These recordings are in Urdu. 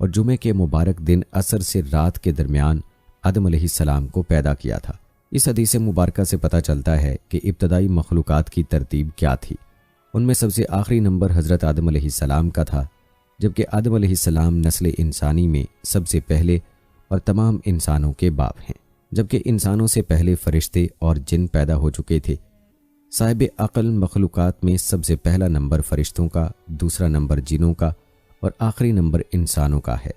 اور جمعے کے مبارک دن عصر سے رات کے درمیان آدم علیہ السلام کو پیدا کیا تھا۔ اس حدیث مبارکہ سے پتہ چلتا ہے کہ ابتدائی مخلوقات کی ترتیب کیا تھی۔ ان میں سب سے آخری نمبر حضرت آدم علیہ السلام کا تھا، جبکہ آدم علیہ السلام نسل انسانی میں سب سے پہلے اور تمام انسانوں کے باپ ہیں، جبکہ انسانوں سے پہلے فرشتے اور جن پیدا ہو چکے تھے۔ صاحب عقل مخلوقات میں سب سے پہلا نمبر فرشتوں کا، دوسرا نمبر جنوں کا اور آخری نمبر انسانوں کا ہے۔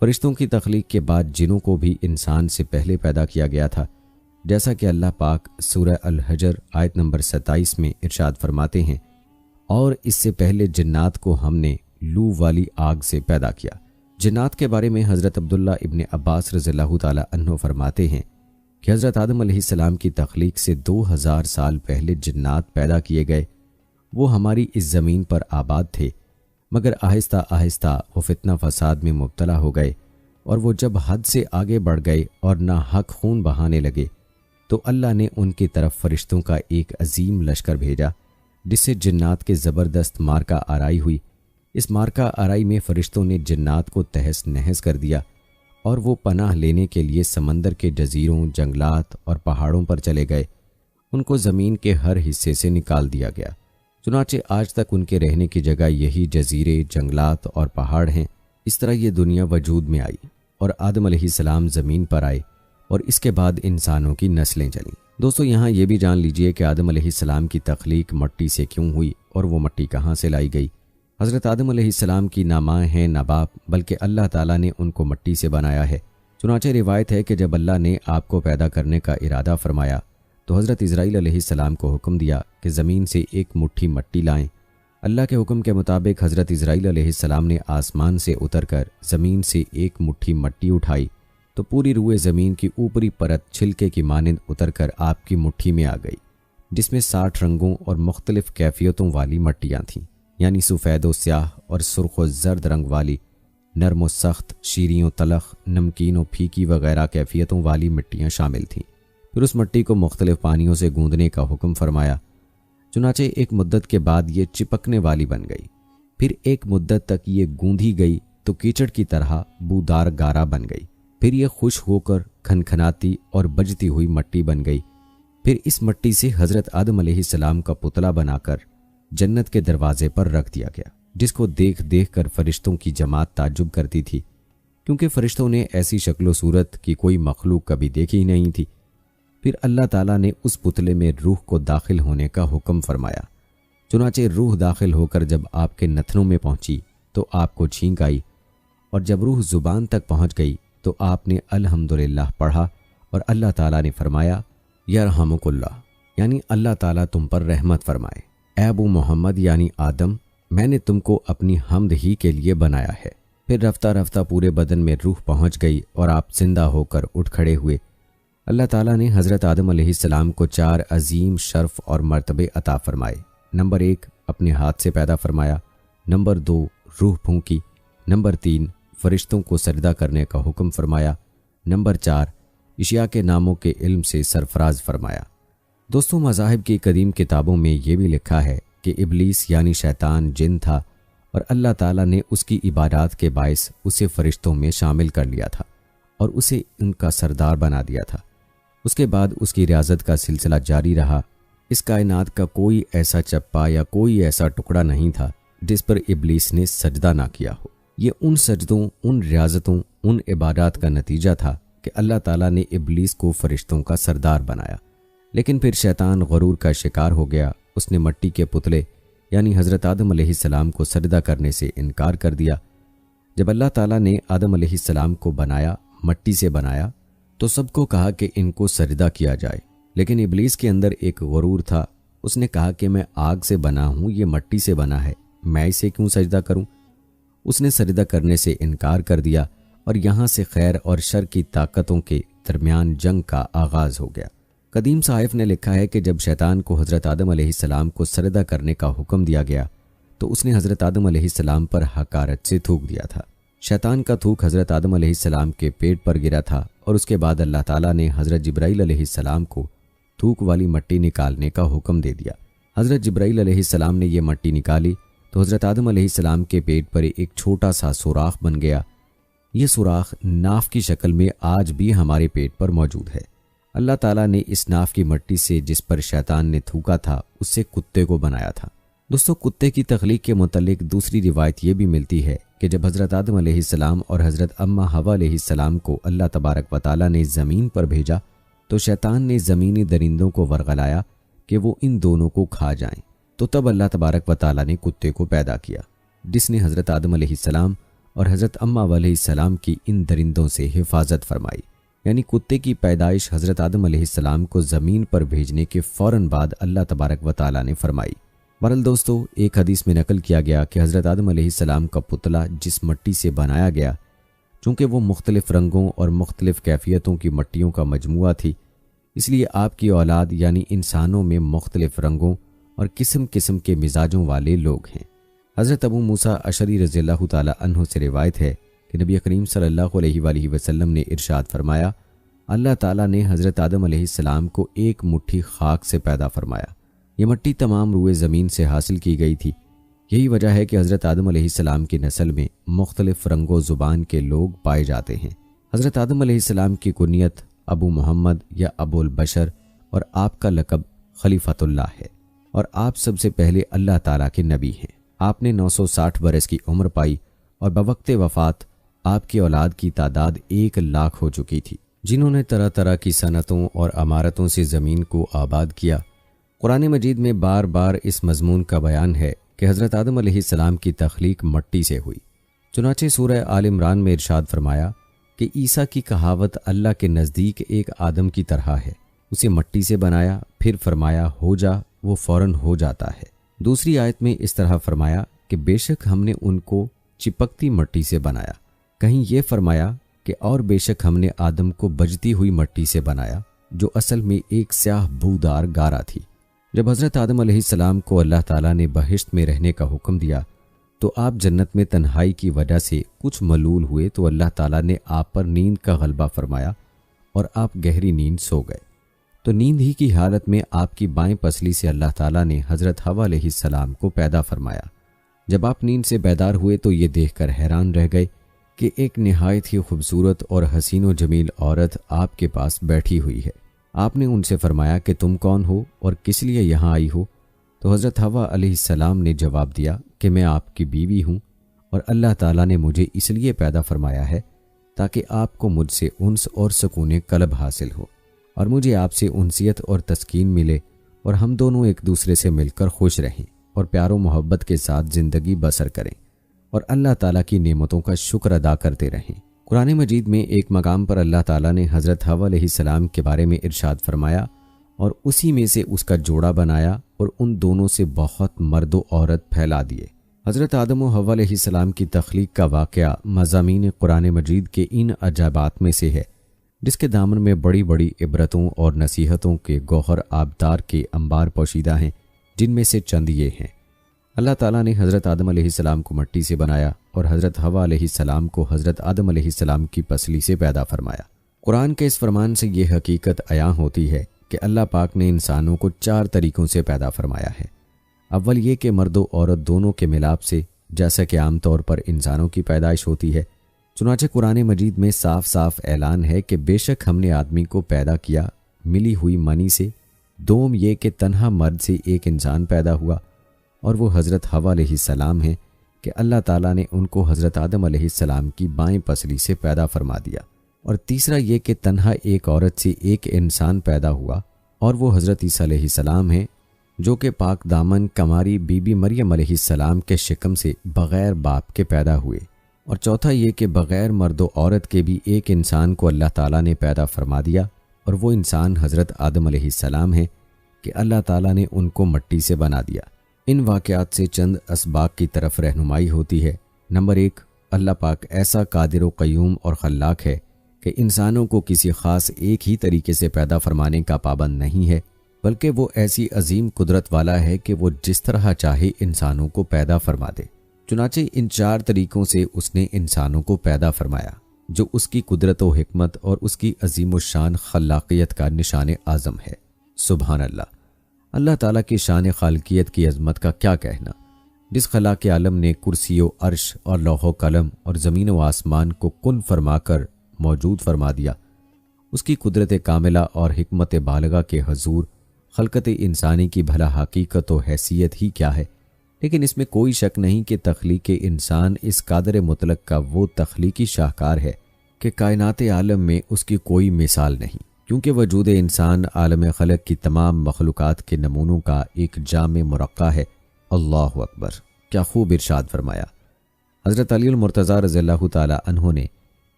فرشتوں کی تخلیق کے بعد جنوں کو بھی انسان سے پہلے پیدا کیا گیا تھا، جیسا کہ اللہ پاک سورہ الحجر آیت نمبر 27 میں ارشاد فرماتے ہیں، اور اس سے پہلے جنات کو ہم نے لو والی آگ سے پیدا کیا۔ جنات کے بارے میں حضرت عبداللہ ابن عباس رضی اللہ تعالی عنہ فرماتے ہیں کہ حضرت آدم علیہ السلام کی تخلیق سے 2000 سال پہلے جنات پیدا کیے گئے۔ وہ ہماری اس زمین پر آباد تھے، مگر آہستہ آہستہ وہ فتنہ فساد میں مبتلا ہو گئے، اور وہ جب حد سے آگے بڑھ گئے اور ناحق خون بہانے لگے تو اللہ نے ان کی طرف فرشتوں کا ایک عظیم لشکر بھیجا، جس سے جنات کے زبردست مارکہ آرائی ہوئی۔ اس مارکہ آرائی میں فرشتوں نے جنات کو تہس نہس کر دیا، اور وہ پناہ لینے کے لیے سمندر کے جزیروں، جنگلات اور پہاڑوں پر چلے گئے۔ ان کو زمین کے ہر حصے سے نکال دیا گیا، چنانچہ آج تک ان کے رہنے کی جگہ یہی جزیرے، جنگلات اور پہاڑ ہیں۔ اس طرح یہ دنیا وجود میں آئی اور آدم علیہ السلام زمین پر آئے، اور اس کے بعد انسانوں کی نسلیں چلیں۔ دوستو، یہاں یہ بھی جان لیجئے کہ آدم علیہ السلام کی تخلیق مٹی سے کیوں ہوئی اور وہ مٹی کہاں سے لائی گئی۔ حضرت آدم علیہ السلام کی نہ ماں ہیں نہ باپ، بلکہ اللہ تعالیٰ نے ان کو مٹی سے بنایا ہے۔ چنانچہ روایت ہے کہ جب اللہ نے آپ کو پیدا کرنے کا ارادہ فرمایا تو حضرت اسرائیل علیہ السلام کو حکم دیا کہ زمین سے ایک مٹھی مٹی لائیں۔ اللہ کے حکم کے مطابق حضرت اسرائیل علیہ السلام نے آسمان سے اتر کر زمین سے ایک مٹھی مٹی اٹھائی تو پوری روئے زمین کی اوپری پرت چھلکے کی مانند اتر کر آپ کی مٹھی میں آ گئی، جس میں 60 رنگوں اور مختلف کیفیتوں والی مٹیاں تھیں، یعنی سفید و سیاہ اور سرخ و زرد رنگ والی، نرم و سخت، شیریں و تلخ، نمکین و پھیکی وغیرہ کیفیتوں والی مٹیاں شامل تھیں۔ پھر اس مٹی کو مختلف پانیوں سے گوندنے کا حکم فرمایا، چنانچہ ایک مدت کے بعد یہ چپکنے والی بن گئی۔ پھر ایک مدت تک یہ گوندھی گئی تو کیچڑ کی طرح بودار گارا بن گئی۔ پھر یہ خشک ہو کر کھنکھناتی اور بجتی ہوئی مٹی بن گئی۔ پھر اس مٹی سے حضرت آدم علیہ السلام کا پتلا بنا کر جنت کے دروازے پر رکھ دیا گیا، جس کو دیکھ دیکھ کر فرشتوں کی جماعت تعجب کرتی تھی، کیونکہ فرشتوں نے ایسی شکل و صورت کی کوئی مخلوق کبھی دیکھی ہی نہیں تھی۔ پھر اللہ تعالیٰ نے اس پتلے میں روح کو داخل ہونے کا حکم فرمایا، چنانچہ روح داخل ہو کر جب آپ کے نتنوں میں پہنچی تو آپ کو چھینک آئی، اور جب روح زبان تک پہنچ گئی تو آپ نے الحمدللہ پڑھا، اور اللہ تعالیٰ نے فرمایا یرحمک اللہ، یعنی اللہ تعالیٰ تم پر رحمت فرمائے۔ اے ابو محمد یعنی آدم، میں نے تم کو اپنی حمد ہی کے لیے بنایا ہے۔ پھر رفتہ رفتہ پورے بدن میں روح پہنچ گئی اور آپ زندہ ہو کر اٹھ کھڑے ہوئے۔ اللہ تعالیٰ نے حضرت آدم علیہ السلام کو 4 عظیم شرف اور مرتبے عطا فرمائے۔ نمبر 1 اپنے ہاتھ سے پیدا فرمایا، نمبر 2 روح پھونکی، نمبر 3 فرشتوں کو سجدہ کرنے کا حکم فرمایا، نمبر 4 اشیاء کے ناموں کے علم سے سرفراز فرمایا۔ دوستوں، مذاہب کی قدیم کتابوں میں یہ بھی لکھا ہے کہ ابلیس یعنی شیطان جن تھا، اور اللہ تعالیٰ نے اس کی عبادات کے باعث اسے فرشتوں میں شامل کر لیا تھا اور اسے ان کا سردار بنا دیا تھا۔ اس کے بعد اس کی ریاضت کا سلسلہ جاری رہا۔ اس کائنات کا کوئی ایسا چپا یا کوئی ایسا ٹکڑا نہیں تھا جس پر ابلیس نے سجدہ نہ کیا ہو۔ یہ ان سجدوں، ان ریاضتوں، ان عبادات کا نتیجہ تھا کہ اللہ تعالیٰ نے ابلیس کو فرشتوں کا سردار بنایا۔ لیکن پھر شیطان غرور کا شکار ہو گیا۔ اس نے مٹی کے پتلے یعنی حضرت آدم علیہ السلام کو سجدہ کرنے سے انکار کر دیا۔ جب اللہ تعالیٰ نے آدم علیہ السلام کو بنایا، مٹی سے بنایا، تو سب کو کہا کہ ان کو سجدہ کیا جائے، لیکن ابلیس کے اندر ایک غرور تھا۔ اس نے کہا کہ میں آگ سے بنا ہوں، یہ مٹی سے بنا ہے، میں اسے کیوں سجدہ کروں؟ اس نے سجدہ کرنے سے انکار کر دیا، اور یہاں سے خیر اور شر کی طاقتوں کے درمیان جنگ کا آغاز ہو گیا۔ قدیم صحائف نے لکھا ہے کہ جب شیطان کو حضرت آدم علیہ السلام کو سجدہ کرنے کا حکم دیا گیا تو اس نے حضرت آدم علیہ السلام پر حقارت سے تھوک دیا تھا۔ شیطان کا تھوک حضرت آدم علیہ السلام کے پیٹ پر گرا تھا، اور اس کے بعد اللہ تعالیٰ نے حضرت جبرائیل علیہ السلام کو تھوک والی مٹی نکالنے کا حکم دے دیا۔ حضرت جبرائیل علیہ السلام نے یہ مٹی نکالی تو حضرت آدم علیہ السلام کے پیٹ پر ایک چھوٹا سا سوراخ بن گیا۔ یہ سوراخ ناف کی شکل میں آج بھی ہمارے پیٹ پر موجود ہے۔ اللہ تعالیٰ نے اس ناف کی مٹی سے جس پر شیطان نے تھوکا تھا اس سے کتے کو بنایا تھا۔ دوستو، کتے کی تخلیق کے متعلق دوسری روایت یہ بھی ملتی ہے کہ جب حضرت آدم علیہ السلام اور حضرت اماں حوا علیہ السلام کو اللہ تبارک و تعالیٰ نے زمین پر بھیجا تو شیطان نے زمینی درندوں کو ورغلایا کہ وہ ان دونوں کو کھا جائیں، تو تب اللہ تبارک و تعالیٰ نے کتے کو پیدا کیا، جس نے حضرت آدم علیہ السلام اور حضرت اماں علیہ السلام کی ان درندوں سے حفاظت فرمائی۔ یعنی کتے کی پیدائش حضرت آدم علیہ السلام کو زمین پر بھیجنے کے فوراً بعد اللہ تبارک و تعالیٰ نے فرمائی۔ بہرحال دوستو، ایک حدیث میں نقل کیا گیا کہ حضرت آدم علیہ السلام کا پتلا جس مٹی سے بنایا گیا، چونکہ وہ مختلف رنگوں اور مختلف کیفیتوں کی مٹیوں کا مجموعہ تھی، اس لیے آپ کی اولاد یعنی انسانوں میں مختلف رنگوں اور قسم قسم کے مزاجوں والے لوگ ہیں۔ حضرت ابو موسیٰ اشعری رضی اللہ تعالی عنہ سے روایت ہے کہ نبی کریم صلی اللہ علیہ وآلہ وسلم نے ارشاد فرمایا، اللہ تعالیٰ نے حضرت آدم علیہ السلام کو ایک مٹھی خاک سے پیدا فرمایا۔ یہ مٹی تمام روئے زمین سے حاصل کی گئی تھی۔ یہی وجہ ہے کہ حضرت آدم علیہ السلام کی نسل میں مختلف رنگ و زبان کے لوگ پائے جاتے ہیں۔ حضرت آدم علیہ السلام کی کنیت ابو محمد یا ابو البشر اور آپ کا لقب خلیفۃ اللہ ہے، اور آپ سب سے پہلے اللہ تعالیٰ کے نبی ہیں۔ آپ نے 960 برس کی عمر پائی اور بوقت وفات آپ کی اولاد کی تعداد 1,00,000 ہو چکی تھی، جنہوں نے طرح طرح کی صنعتوں اور عمارتوں سے زمین کو آباد کیا۔ قرآن مجید میں بار بار اس مضمون کا بیان ہے کہ حضرت آدم علیہ السلام کی تخلیق مٹی سے ہوئی۔ چنانچہ سورہ آل عمران میں ارشاد فرمایا کہ عیسیٰ کی کہاوت اللہ کے نزدیک ایک آدم کی طرح ہے، اسے مٹی سے بنایا، پھر فرمایا ہو جا، وہ فوراً ہو جاتا ہے۔ دوسری آیت میں اس طرح فرمایا کہ بے شک ہم نے ان کو چپکتی مٹی سے بنایا۔ کہیں یہ فرمایا کہ اور بے شک ہم نے آدم کو بجتی ہوئی مٹی سے بنایا، جو اصل میں ایک سیاہ بودار گارا تھی۔ جب حضرت آدم علیہ السلام کو اللہ تعالیٰ نے بہشت میں رہنے کا حکم دیا تو آپ جنت میں تنہائی کی وجہ سے کچھ ملول ہوئے، تو اللہ تعالیٰ نے آپ پر نیند کا غلبہ فرمایا اور آپ گہری نیند سو گئے۔ تو نیند ہی کی حالت میں آپ کی بائیں پسلی سے اللہ تعالیٰ نے حضرت حوا علیہ السلام کو پیدا فرمایا۔ جب آپ نیند سے بیدار ہوئے تو یہ دیکھ کر حیران رہ گئے کہ ایک نہایت ہی خوبصورت اور حسین و جمیل عورت آپ کے پاس بیٹھی ہوئی ہے۔ آپ نے ان سے فرمایا کہ تم کون ہو اور کس لیے یہاں آئی ہو؟ تو حضرت حوا علیہ السلام نے جواب دیا کہ میں آپ کی بیوی ہوں، اور اللہ تعالیٰ نے مجھے اس لیے پیدا فرمایا ہے تاکہ آپ کو مجھ سے انس اور سکون قلب حاصل ہو، اور مجھے آپ سے انسیت اور تسکین ملے، اور ہم دونوں ایک دوسرے سے مل کر خوش رہیں اور پیار و محبت کے ساتھ زندگی بسر کریں، اور اللہ تعالیٰ کی نعمتوں کا شکر ادا کرتے رہیں۔ قرآن مجید میں ایک مقام پر اللہ تعالیٰ نے حضرت حوا علیہ السلام کے بارے میں ارشاد فرمایا، اور اسی میں سے اس کا جوڑا بنایا اور ان دونوں سے بہت مرد و عورت پھیلا دیے۔ حضرت آدم و حوا علیہ السلام کی تخلیق کا واقعہ مضامین قرآن مجید کے ان عجائبات میں سے ہے جس کے دامن میں بڑی بڑی عبرتوں اور نصیحتوں کے گوہر آبدار کے انبار پوشیدہ ہیں، جن میں سے چند یہ ہیں۔ اللہ تعالیٰ نے حضرت آدم علیہ السلام کو مٹی سے بنایا اور حضرت حوا علیہ السلام کو حضرت آدم علیہ السلام کی پسلی سے پیدا فرمایا۔ قرآن کے اس فرمان سے یہ حقیقت عیاں ہوتی ہے کہ اللہ پاک نے انسانوں کو 4 طریقوں سے پیدا فرمایا ہے۔ اول یہ کہ مرد و عورت دونوں کے ملاپ سے، جیسا کہ عام طور پر انسانوں کی پیدائش ہوتی ہے، چنانچہ قرآن مجید میں صاف صاف اعلان ہے کہ بے شک ہم نے آدمی کو پیدا کیا ملی ہوئی منی سے۔ دوم یہ کہ تنہا مرد سے ایک انسان پیدا ہوا، اور وہ حضرت حوا علیہ السلام ہیں کہ اللہ تعالیٰ نے ان کو حضرت آدم علیہ السلام کی بائیں پسلی سے پیدا فرما دیا۔ اور تیسرا یہ کہ تنہا ایک عورت سے ایک انسان پیدا ہوا، اور وہ حضرت عیسیٰ علیہ السلام ہیں جو کہ پاک دامن کماری بی بی مریم علیہ السلام کے شکم سے بغیر باپ کے پیدا ہوئے۔ اور چوتھا یہ کہ بغیر مرد و عورت کے بھی ایک انسان کو اللہ تعالیٰ نے پیدا فرما دیا، اور وہ انسان حضرت آدم علیہ السلام ہیں کہ اللہ تعالیٰ نے ان کو مٹی سے بنا دیا۔ ان واقعات سے چند اسباق کی طرف رہنمائی ہوتی ہے۔ نمبر 1، اللہ پاک ایسا قادر و قیوم اور خلاق ہے کہ انسانوں کو کسی خاص ایک ہی طریقے سے پیدا فرمانے کا پابند نہیں ہے، بلکہ وہ ایسی عظیم قدرت والا ہے کہ وہ جس طرح چاہے انسانوں کو پیدا فرما دے۔ چنانچہ ان 4 طریقوں سے اس نے انسانوں کو پیدا فرمایا، جو اس کی قدرت و حکمت اور اس کی عظیم الشان خلاقیت کا نشان اعظم ہے۔ سبحان اللہ! اللہ تعالیٰ کی شان خالقیت کی عظمت کا کیا کہنا۔ جس خلا کے عالم نے کرسی و عرش اور لوح و قلم اور زمین و آسمان کو کن فرما کر موجود فرما دیا، اس کی قدرت کاملہ اور حکمت بالغہ کے حضور خلقت انسانی کی بھلا حقیقت و حیثیت ہی کیا ہے۔ لیکن اس میں کوئی شک نہیں کہ تخلیق انسان اس قادر مطلق کا وہ تخلیقی شاہکار ہے کہ کائنات عالم میں اس کی کوئی مثال نہیں، کیونکہ وجود انسان عالم خلق کی تمام مخلوقات کے نمونوں کا ایک جامع مرقع ہے۔ اللہ اکبر! کیا خوب ارشاد فرمایا حضرت علی المرتضیٰ رضی اللہ تعالی عنہ نے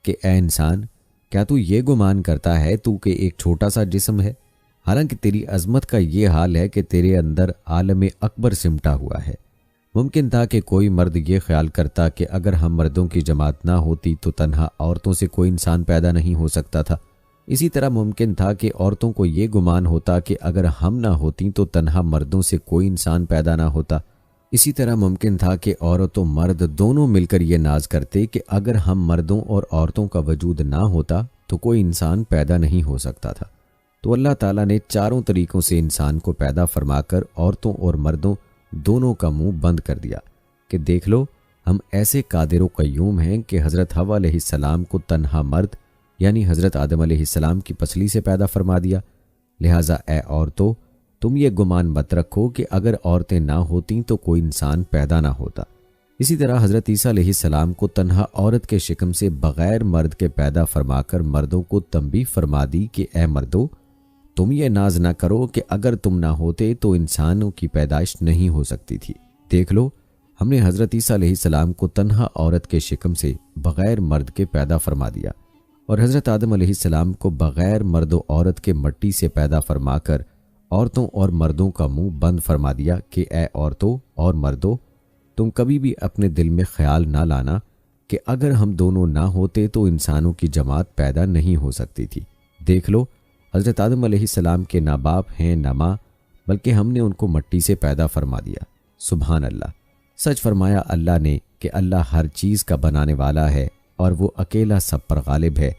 کہ اے انسان، کیا تو یہ گمان کرتا ہے تو کہ ایک چھوٹا سا جسم ہے، حالانکہ تیری عظمت کا یہ حال ہے کہ تیرے اندر عالم اکبر سمٹا ہوا ہے۔ ممکن تھا کہ کوئی مرد یہ خیال کرتا کہ اگر ہم مردوں کی جماعت نہ ہوتی تو تنہا عورتوں سے کوئی انسان پیدا نہیں ہو سکتا تھا۔ اسی طرح ممکن تھا کہ عورتوں کو یہ گمان ہوتا کہ اگر ہم نہ ہوتیں تو تنہا مردوں سے کوئی انسان پیدا نہ ہوتا۔ اسی طرح ممکن تھا کہ عورت و مرد دونوں مل کر یہ ناز کرتے کہ اگر ہم مردوں اور عورتوں کا وجود نہ ہوتا تو کوئی انسان پیدا نہیں ہو سکتا تھا۔ تو اللہ تعالیٰ نے چاروں طریقوں سے انسان کو پیدا فرما کر عورتوں اور مردوں دونوں کا منہ بند کر دیا کہ دیکھ لو، ہم ایسے قادر و قیوم ہیں کہ حضرت حوا علیہ السلام کو تنہا مرد یعنی حضرت آدم علیہ السلام کی پسلی سے پیدا فرما دیا۔ لہٰذا اے عورتوں، تم یہ گمان مت رکھو کہ اگر عورتیں نہ ہوتیں تو کوئی انسان پیدا نہ ہوتا۔ اسی طرح حضرت عیسیٰ علیہ السلام کو تنہا عورت کے شکم سے بغیر مرد کے پیدا فرما کر مردوں کو تنبیہ فرما دی کہ اے مردو، تم یہ ناز نہ کرو کہ اگر تم نہ ہوتے تو انسانوں کی پیدائش نہیں ہو سکتی تھی۔ دیکھ لو، ہم نے حضرت عیسیٰ علیہ السلام کو تنہا عورت کے شکم سے بغیر مرد کے پیدا فرما دیا، اور حضرت آدم علیہ السلام کو بغیر مرد و عورت کے مٹی سے پیدا فرما کر عورتوں اور مردوں کا منہ بند فرما دیا کہ اے عورتوں اور مردوں، تم کبھی بھی اپنے دل میں خیال نہ لانا کہ اگر ہم دونوں نہ ہوتے تو انسانوں کی جماعت پیدا نہیں ہو سکتی تھی۔ دیکھ لو، حضرت آدم علیہ السلام کے نہ باپ ہیں نہ ماں، بلکہ ہم نے ان کو مٹی سے پیدا فرما دیا۔ سبحان اللہ! سچ فرمایا اللہ نے کہ اللہ ہر چیز کا بنانے والا ہے اور وہ اکیلا سب پر غالب ہے،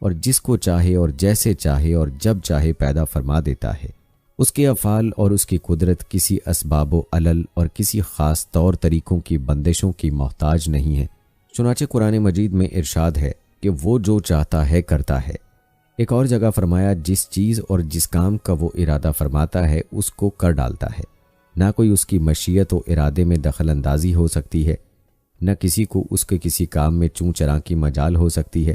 اور جس کو چاہے اور جیسے چاہے اور جب چاہے پیدا فرما دیتا ہے۔ اس کے افعال اور اس کی قدرت کسی اسباب و علل اور کسی خاص طور طریقوں کی بندشوں کی محتاج نہیں ہے۔ چنانچہ قرآن مجید میں ارشاد ہے کہ وہ جو چاہتا ہے کرتا ہے۔ ایک اور جگہ فرمایا جس چیز اور جس کام کا وہ ارادہ فرماتا ہے اس کو کر ڈالتا ہے، نہ کوئی اس کی مشیت و ارادے میں دخل اندازی ہو سکتی ہے، نہ کسی کو اس کے کسی کام میں چوں چراں کی مجال ہو سکتی ہے۔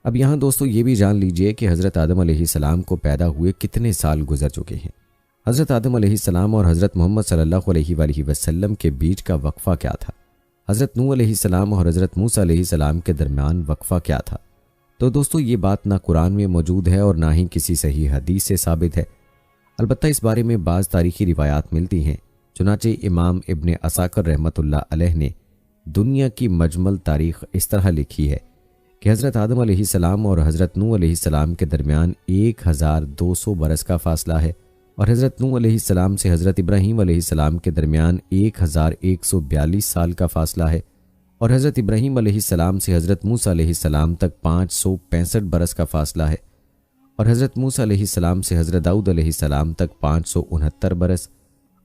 اب یہاں دوستو یہ بھی جان لیجئے کہ حضرت آدم علیہ السلام کو پیدا ہوئے کتنے سال گزر چکے ہیں۔ حضرت آدم علیہ السلام اور حضرت محمد صلی اللہ علیہ وآلہ وسلم کے بیچ کا وقفہ کیا تھا؟ حضرت نوح علیہ السلام اور حضرت موسیٰ علیہ السلام کے درمیان وقفہ کیا تھا؟ تو دوستو یہ بات نہ قرآن میں موجود ہے اور نہ ہی کسی صحیح حدیث سے ثابت ہے۔ البتہ اس بارے میں بعض تاریخی روایات ملتی ہیں۔ چنانچہ امام ابن عساکر رحمۃ اللہ علیہ نے دنیا کی مجمل تاریخ اس طرح لکھی ہے کہ حضرت آدم علیہ السلام اور حضرت نوح علیہ السلام کے درمیان 1200 برس کا فاصلہ ہے، اور حضرت نوح علیہ السلام سے حضرت ابراہیم علیہ السلام کے درمیان 1142 سال کا فاصلہ ہے، اور حضرت ابراہیم علیہ السلام سے حضرت موسیٰ علیہ السلام تک 565 برس کا فاصلہ ہے، اور حضرت موسیٰ علیہ السلام سے حضرت داؤد علیہ السلام تک 569 برس،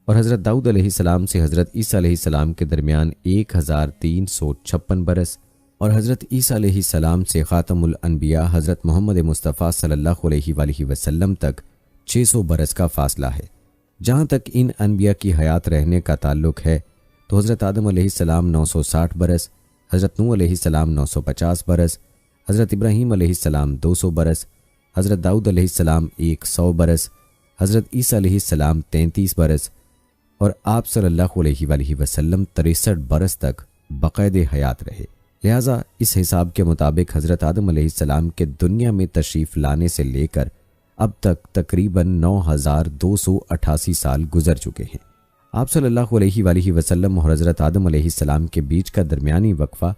اور حضرت داؤد علیہ السلام سے حضرت عیسیٰ علیہ السلام کے درمیان 1356 برس، اور حضرت عیسیٰ علیہ السلام سے خاتم الانبیاء حضرت محمد مصطفیٰ صلی اللہ علیہ وآلہ وسلم تک 600 برس کا فاصلہ ہے۔ جہاں تک ان انبیاء کی حیات رہنے کا تعلق ہے تو حضرت آدم علیہ السلام 960 برس، حضرت نوح علیہ السلام 950 برس، حضرت ابراہیم علیہ السلام 200 برس، حضرت داؤد علیہ السلام 100 برس، حضرت عیسیٰ علیہ السلام 33 برس، اور آپ صلی اللہ علیہ وآلہ وسلم 63 برس تک باقاعد حیات رہے۔ لہٰذا اس حساب کے مطابق حضرت آدم علیہ السلام کے دنیا میں تشریف لانے سے لے کر اب تک تقریباً 9288 سال گزر چکے ہیں۔ آپ صلی اللہ علیہ وآلہ وسلم اور حضرت آدم علیہ السلام کے بیچ کا درمیانی وقفہ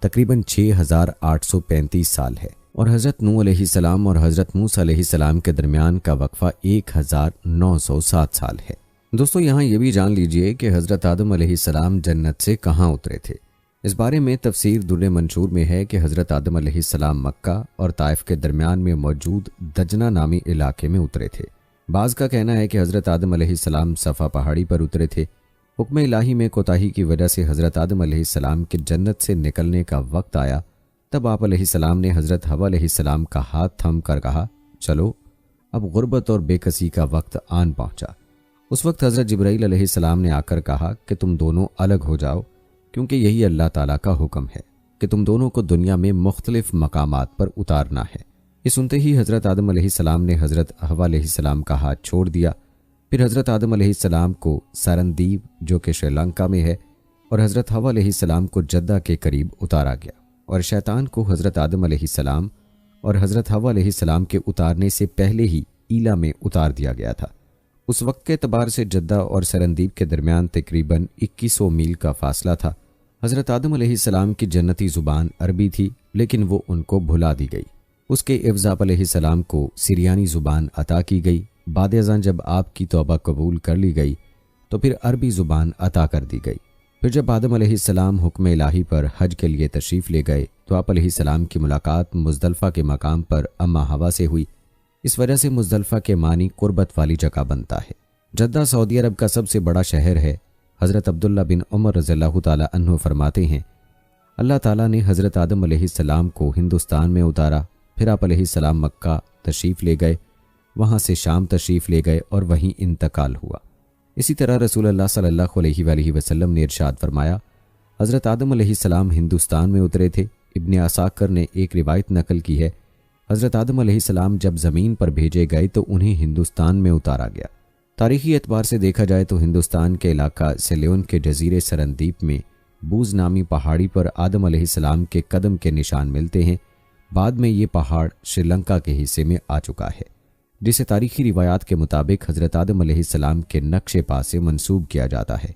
تقریباً 6835 سال ہے، اور حضرت نوح علیہ السلام اور حضرت موسیٰ علیہ السلام کے درمیان کا وقفہ 1907 سال ہے۔ دوستو یہاں یہ بھی جان لیجئے کہ حضرت آدم علیہ السلام جنت سے کہاں اترے تھے۔ اس بارے میں تفسیر در منشور میں ہے کہ حضرت آدم علیہ السلام مکہ اور طائف کے درمیان میں موجود دجنہ نامی علاقے میں اترے تھے۔ بعض کا کہنا ہے کہ حضرت آدم علیہ السلام صفا پہاڑی پر اترے تھے، حکم الہی میں کوتاہی کی وجہ سے حضرت آدم علیہ السلام کے جنت سے نکلنے کا وقت آیا، تب آپ علیہ السلام نے حضرت حوا علیہ السلام کا ہاتھ تھم کر کہا، چلو اب غربت اور بے کسی کا وقت آن پہنچا۔ اس وقت حضرت جبرائیل علیہ السلام نے آ کر کہا کہ تم دونوں الگ ہو جاؤ، کیونکہ یہی اللہ تعالیٰ کا حکم ہے کہ تم دونوں کو دنیا میں مختلف مقامات پر اتارنا ہے۔ یہ سنتے ہی حضرت آدم علیہ السلام نے حضرت حوا علیہ السلام کا ہاتھ چھوڑ دیا۔ پھر حضرت آدم علیہ السلام کو سرندیپ جو کہ سری لنکا میں ہے اور حضرت حوا علیہ السلام کو جدہ کے قریب اتارا گیا، اور شیطان کو حضرت آدم علیہ السلام اور حضرت حوا علیہ السلام کے اتارنے سے پہلے ہی ایلا میں اتار دیا گیا تھا۔ اس وقت کے اعتبار سے جدہ اور سرندیپ کے درمیان تقریباً 2100 میل کا فاصلہ تھا۔ حضرت آدم علیہ السلام کی جنتی زبان عربی تھی، لیکن وہ ان کو بھلا دی گئی۔ اس کے عوض آپ علیہ السلام کو سریانی زبان عطا کی گئی۔ بعد ازاں جب آپ کی توبہ قبول کر لی گئی تو پھر عربی زبان عطا کر دی گئی۔ پھر جب آدم علیہ السلام حکم الہی پر حج کے لیے تشریف لے گئے تو آپ علیہ السلام کی ملاقات مزدلفہ کے مقام پر اما حوا سے ہوئی۔ اس وجہ سے مزدلفہ کے معنی قربت والی جگہ بنتا ہے۔ جدہ سعودی عرب کا سب سے بڑا شہر ہے۔ حضرت عبداللہ بن عمر رضی اللہ تعالی عنہ فرماتے ہیں، اللہ تعالیٰ نے حضرت آدم علیہ السلام کو ہندوستان میں اتارا، پھر آپ علیہ السلام مکہ تشریف لے گئے، وہاں سے شام تشریف لے گئے اور وہیں انتقال ہوا۔ اسی طرح رسول اللہ صلی اللہ علیہ وآلہ وسلم نے ارشاد فرمایا، حضرت آدم علیہ السلام ہندوستان میں اترے تھے۔ ابن عساکر نے ایک روایت نقل کی ہے، حضرت آدم علیہ السلام جب زمین پر بھیجے گئے تو انہیں ہندوستان میں اتارا گیا۔ تاریخی اعتبار سے دیکھا جائے تو ہندوستان کے علاقہ سیلون کے جزیرے سرندیپ میں بوز نامی پہاڑی پر آدم علیہ السلام کے قدم کے نشان ملتے ہیں۔ بعد میں یہ پہاڑ سری لنکا کے حصے میں آ چکا ہے، جسے تاریخی روایات کے مطابق حضرت آدم علیہ السلام کے نقش پا سے منسوب کیا جاتا ہے۔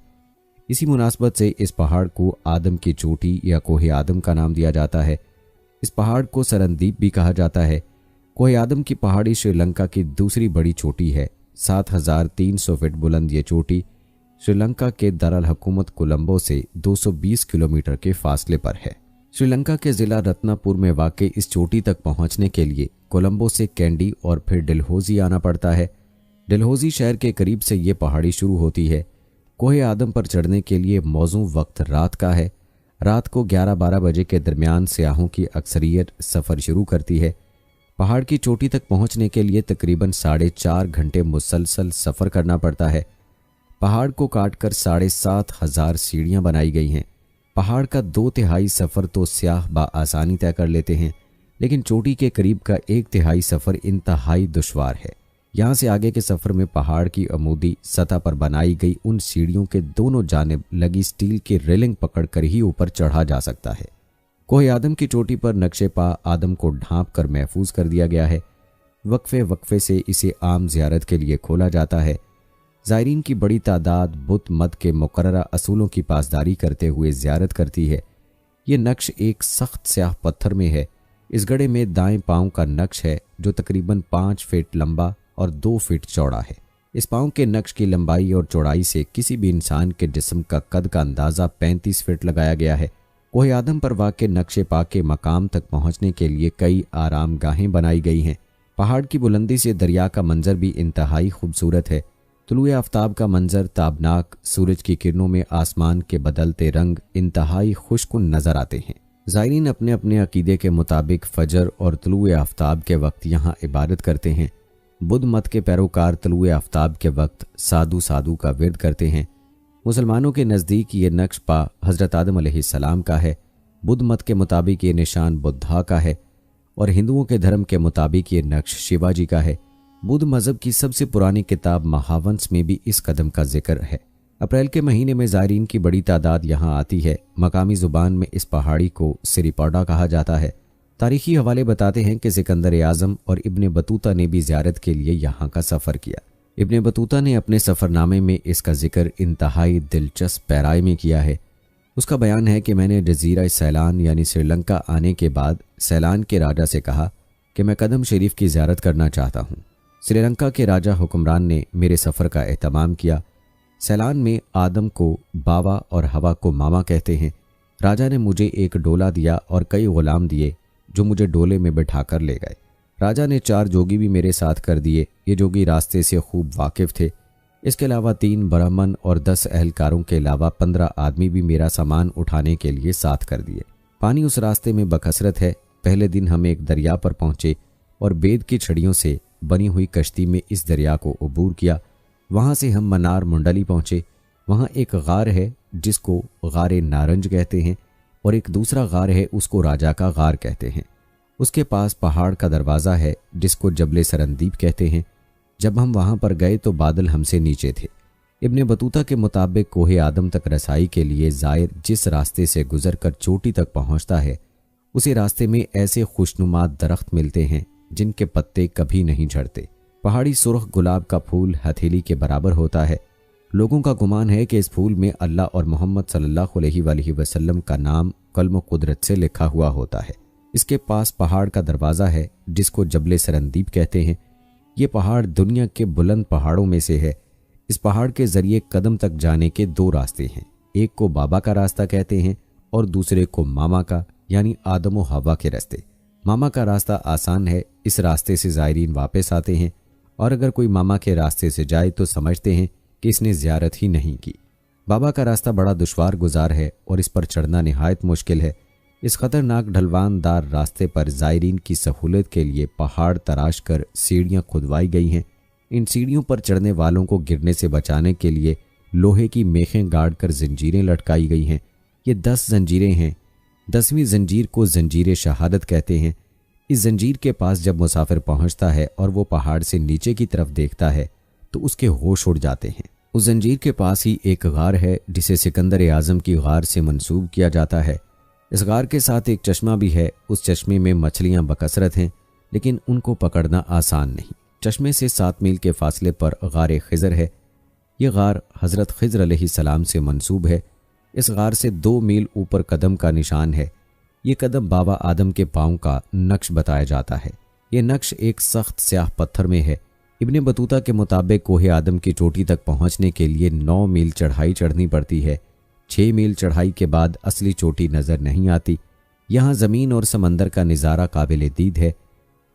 اسی مناسبت سے اس پہاڑ کو آدم کی چوٹی یا کوہ آدم کا نام دیا جاتا ہے۔ اس پہاڑ کو سرندیپ بھی کہا جاتا ہے۔ کوہ آدم کی پہاڑی سری لنکا کی دوسری بڑی چوٹی ہے۔ 7300 فٹ بلند یہ چوٹی سری لنکا کے دارالحکومت کولمبو سے 220 کلومیٹر کے فاصلے پر ہے۔ سری لنکا کے ضلع رتنا پور میں واقع اس چوٹی تک پہنچنے کے لیے کولمبو سے کینڈی اور پھر ڈلہوزی آنا پڑتا ہے۔ ڈلہوزی شہر کے قریب سے یہ پہاڑی شروع ہوتی ہے۔ کوہ آدم پر چڑھنے کے لیے موزوں وقت رات کا ہے۔ رات کو 11-12 بجے کے درمیان سیاحوں کی اکثریت سفر شروع کرتی ہے۔ پہاڑ کی چوٹی تک پہنچنے کے لیے تقریباً 4.5 گھنٹے مسلسل سفر کرنا پڑتا ہے۔ پہاڑ کو کاٹ کر 7,500 سیڑھیاں بنائی گئی ہیں۔ پہاڑ کا 2/3 سفر تو سیاح بآسانی طے کر لیتے ہیں، لیکن چوٹی کے قریب کا 1/3 سفر انتہائی دشوار ہے۔ یہاں سے آگے کے سفر میں پہاڑ کی عمودی سطح پر بنائی گئی ان سیڑھیوں کے دونوں جانب لگی سٹیل کی ریلنگ پکڑ کر ہی اوپر چڑھا جا سکتا ہے۔ کوہ آدم کی چوٹی پر نقش پا آدم کو ڈھانپ کر محفوظ کر دیا گیا ہے۔ وقفے سے اسے عام زیارت کے لیے کھولا جاتا ہے۔ زائرین کی بڑی تعداد بدھ مت کے مقررہ اصولوں کی پاسداری کرتے ہوئے زیارت کرتی ہے۔ یہ نقش ایک سخت سیاہ پتھر میں ہے۔ اس گڑھے میں دائیں پاؤں کا نقش ہے جو تقریباً 5 فٹ لمبا اور 2 فٹ چوڑا ہے۔ اس پاؤں کے نقش کی لمبائی اور چوڑائی سے کسی بھی انسان کے جسم کا قد کا اندازہ 35 فٹ لگایا گیا ہے۔ کوہ آدم پر واقع نقش پا کے مقام تک پہنچنے کے لیے کئی آرام گاہیں بنائی گئی ہیں۔ پہاڑ کی بلندی سے دریا کا منظر بھی انتہائی خوبصورت ہے۔ طلوع آفتاب کا منظر تابناک، سورج کی کرنوں میں آسمان کے بدلتے رنگ انتہائی خوشکن نظر آتے ہیں۔ زائرین اپنے اپنے عقیدے کے مطابق فجر اور طلوع آفتاب کے وقت یہاں عبادت کرتے ہیں۔ بدھ مت کے پیروکار طلوع آفتاب کے وقت سادو کا ورد کرتے ہیں۔ مسلمانوں کے نزدیک یہ نقش پا حضرت آدم علیہ السلام کا ہے۔ بدھ مت کے مطابق یہ نشان بدھا کا ہے اور ہندوؤں کے دھرم کے مطابق یہ نقش شیوا جی کا ہے۔ بدھ مذہب کی سب سے پرانی کتاب مہاونس میں بھی اس قدم کا ذکر ہے۔ اپریل کے مہینے میں زائرین کی بڑی تعداد یہاں آتی ہے۔ مقامی زبان میں اس پہاڑی کو سریپاڈا کہا جاتا ہے۔ تاریخی حوالے بتاتے ہیں کہ سکندر اعظم اور ابن بطوطہ نے بھی زیارت کے لیے یہاں کا سفر کیا۔ ابن بطوطہ نے اپنے سفر نامے میں اس کا ذکر انتہائی دلچسپ پیرائے میں کیا ہے۔ اس کا بیان ہے کہ میں نے جزیرہ سیلان یعنی سری لنکا آنے کے بعد سیلان کے راجا سے کہا کہ میں قدم شریف کی زیارت کرنا چاہتا ہوں۔ سری لنکا کے راجا حکمران نے میرے سفر کا اہتمام کیا۔ سیلان میں آدم کو باوا اور ہوا کو ماما کہتے ہیں۔ راجا نے مجھے ایک ڈولا دیا اور کئی غلام دیے جو مجھے ڈولے میں بٹھا کر لے گئے۔ راجا نے 4 جوگی بھی میرے ساتھ کر دیے۔ یہ جوگی راستے سے خوب واقف تھے۔ اس کے علاوہ 3 برہمن اور 10 اہلکاروں کے علاوہ 15 آدمی بھی میرا سامان اٹھانے کے لیے ساتھ کر دیے۔ پانی اس راستے میں بکثرت ہے۔ پہلے دن ہم ایک دریا پر پہنچے اور بید کی چھڑیوں سے بنی ہوئی کشتی میں اس دریا کو عبور کیا۔ وہاں سے ہم منار منڈلی پہنچے۔ وہاں ایک غار ہے جس کو غار نارنج کہتے ہیں، اور ایک دوسرا غار ہے اس کو راجا کا غار کہتے ہیں۔ اس کے پاس پہاڑ کا دروازہ ہے جس کو جبل سرندیپ کہتے ہیں۔ جب ہم وہاں پر گئے تو بادل ہم سے نیچے تھے۔ ابن بطوطہ کے مطابق کوہ آدم تک رسائی کے لیے زائر جس راستے سے گزر کر چوٹی تک پہنچتا ہے، اسی راستے میں ایسے خوشنما درخت ملتے ہیں جن کے پتے کبھی نہیں جھڑتے۔ پہاڑی سرخ گلاب کا پھول ہتھیلی کے برابر ہوتا ہے۔ لوگوں کا گمان ہے کہ اس پھول میں اللہ اور محمد صلی اللہ علیہ وآلہ وسلم کا نام قلم و قدرت سے لکھا ہوا ہوتا ہے۔ اس کے پاس پہاڑ کا دروازہ ہے جس کو جبل سرندیپ کہتے ہیں۔ یہ پہاڑ دنیا کے بلند پہاڑوں میں سے ہے۔ اس پہاڑ کے ذریعے قدم تک جانے کے 2 راستے ہیں، ایک کو بابا کا راستہ کہتے ہیں اور دوسرے کو ماما کا، یعنی آدم و حوا کے راستے۔ ماما کا راستہ آسان ہے، اس راستے سے زائرین واپس آتے ہیں، اور اگر کوئی ماما کے راستے سے جائے تو سمجھتے ہیں کہ اس نے زیارت ہی نہیں کی۔ بابا کا راستہ بڑا دشوار گزار ہے اور اس پر چڑھنا نہایت مشکل ہے۔ اس خطرناک ڈھلوان دار راستے پر زائرین کی سہولت کے لیے پہاڑ تراش کر سیڑھیاں کھدوائی گئی ہیں۔ ان سیڑھیوں پر چڑھنے والوں کو گرنے سے بچانے کے لیے لوہے کی میخیں گاڑ کر زنجیریں لٹکائی گئی ہیں۔ یہ 10 زنجیریں ہیں۔ 10ویں زنجیر کو زنجیر شہادت کہتے ہیں۔ اس زنجیر کے پاس جب مسافر پہنچتا ہے اور وہ پہاڑ سے نیچے کی طرف دیکھتا ہے تو اس کے ہوش اڑ جاتے ہیں۔ اس زنجیر کے پاس ہی ایک غار ہے جسے سکندر اعظم کی غار سے منسوب کیا جاتا ہے۔ اس غار کے ساتھ ایک چشمہ بھی ہے۔ اس چشمے میں مچھلیاں بکثرت ہیں، لیکن ان کو پکڑنا آسان نہیں۔ چشمے سے 7 میل کے فاصلے پر غار خضر ہے۔ یہ غار حضرت خضر علیہ السلام سے منسوب ہے۔ اس غار سے 2 میل اوپر قدم کا نشان ہے۔ یہ قدم بابا آدم کے پاؤں کا نقش بتایا جاتا ہے۔ یہ نقش ایک سخت سیاہ پتھر میں ہے۔ ابن بطوطہ کے مطابق کوہ آدم کی چوٹی تک پہنچنے کے لیے 9 میل چڑھائی چڑھنی پڑتی ہے۔ 6 میل چڑھائی کے بعد اصلی چوٹی نظر نہیں آتی۔ یہاں زمین اور سمندر کا نظارہ قابل دید ہے۔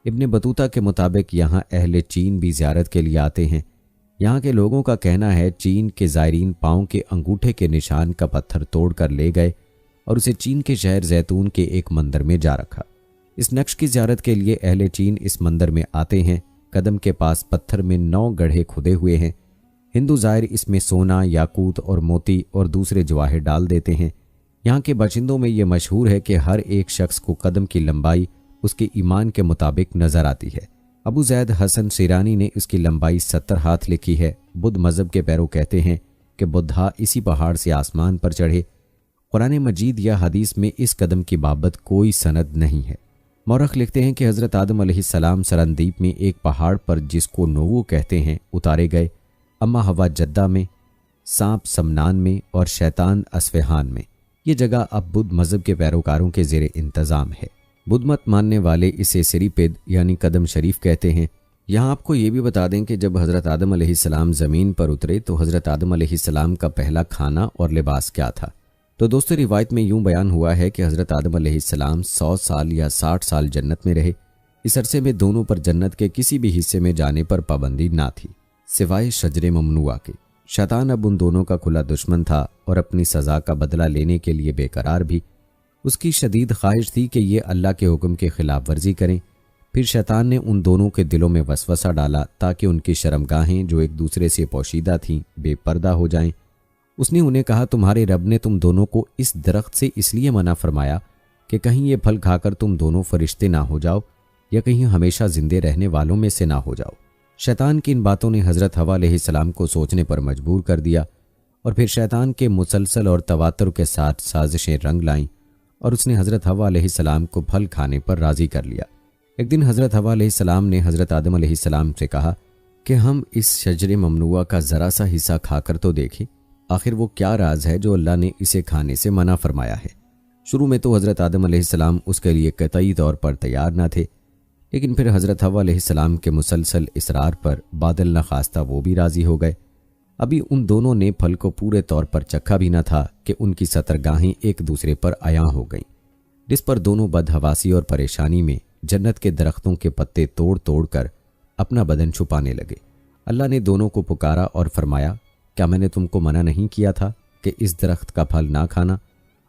ابن بطوطہ کے مطابق یہاں اہل چین بھی زیارت کے لیے آتے ہیں۔ یہاں کے لوگوں کا کہنا ہے چین کے زائرین پاؤں کے انگوٹھے کے نشان کا پتھر توڑ کر لے گئے اور اسے چین کے شہر زیتون کے ایک مندر میں جا رکھا۔ اس نقش کی زیارت کے لیے اہل چین اس مندر میں آتے ہیں۔ قدم کے پاس پتھر میں 9 گڑھے کھدے ہوئے ہیں۔ ہندو زائر اس میں سونا، یاقوت اور موتی اور دوسرے جواہر ڈال دیتے ہیں۔ یہاں کے باشندوں میں یہ مشہور ہے کہ ہر ایک شخص کو قدم کی لمبائی اس کے ایمان کے مطابق نظر آتی ہے۔ ابو زید حسن سیرانی نے اس کی لمبائی 70 ہاتھ لکھی ہے۔ بدھ مذہب کے پیرو کہتے ہیں کہ بدھا اسی پہاڑ سے آسمان پر چڑھے۔ قرآن مجید یا حدیث میں اس قدم کی بابت کوئی سند نہیں ہے۔ مورخ لکھتے ہیں کہ حضرت آدم علیہ السلام سرندیپ میں ایک پہاڑ پر جس کو نوو کہتے ہیں اتارے گئے، اما ہوا جدہ میں، سانپ سمنان میں اور شیطان اسفہان میں۔ یہ جگہ اب بدھ مذہب کے پیروکاروں کے زیر انتظام ہے۔ بدھ مت ماننے والے اسے سری پد یعنی قدم شریف کہتے ہیں۔ یہاں آپ کو یہ بھی بتا دیں کہ جب حضرت آدم علیہ السلام زمین پر اترے تو حضرت آدم علیہ السلام کا پہلا کھانا اور لباس کیا تھا؟ تو دوستو، روایت میں یوں بیان ہوا ہے کہ حضرت آدم علیہ السلام 100 سال یا 60 سال جنت میں رہے۔ اس عرصے میں دونوں پر جنت کے کسی بھی حصے میں جانے پر پابندی نہ تھی سوائے شجر ممنوعہ کے۔ شیطان اب ان دونوں کا کھلا دشمن تھا اور اپنی سزا کا بدلہ لینے کے لیے بے قرار بھی۔ اس کی شدید خواہش تھی کہ یہ اللہ کے حکم کی خلاف ورزی کریں۔ پھر شیطان نے ان دونوں کے دلوں میں وسوسہ ڈالا تاکہ ان کی شرمگاہیں جو ایک دوسرے سے پوشیدہ تھیں بے پردہ ہو جائیں۔ اس نے انہیں کہا، تمہارے رب نے تم دونوں کو اس درخت سے اس لیے منع فرمایا کہ کہیں یہ پھل کھا کر تم دونوں فرشتے نہ ہو جاؤ یا کہیں ہمیشہ زندے رہنے والوں میں سے نہ ہو جاؤ۔ شیطان کی ان باتوں نے حضرت حوا علیہ السلام کو سوچنے پر مجبور کر دیا، اور پھر شیطان کے مسلسل اور تواتر کے ساتھ سازشیں رنگ لائیں اور اس نے حضرت حوا علیہ السلام کو پھل کھانے پر راضی کر لیا۔ ایک دن حضرت حوا علیہ السلام نے حضرت آدم علیہ السلام سے کہا کہ ہم اس شجر ممنوعہ کا ذرا سا حصہ کھا کر تو دیکھیں، آخر وہ کیا راز ہے جو اللہ نے اسے کھانے سے منع فرمایا ہے۔ شروع میں تو حضرت آدم علیہ السلام اس کے لیے قطعی طور پر تیار نہ تھے، لیکن پھر حضرت حوا علیہ السلام کے مسلسل اصرار پر بادل نخواستہ وہ بھی راضی ہو گئے۔ ابھی ان دونوں نے پھل کو پورے طور پر چکھا بھی نہ تھا کہ ان کی سترگاہیں ایک دوسرے پر عیاں ہو گئیں، جس پر دونوں بدحواسی اور پریشانی میں جنت کے درختوں کے پتے توڑ توڑ کر اپنا بدن چھپانے لگے۔ اللہ نے دونوں کو پکارا اور فرمایا، کیا میں نے تم کو منع نہیں کیا تھا کہ اس درخت کا پھل نہ کھانا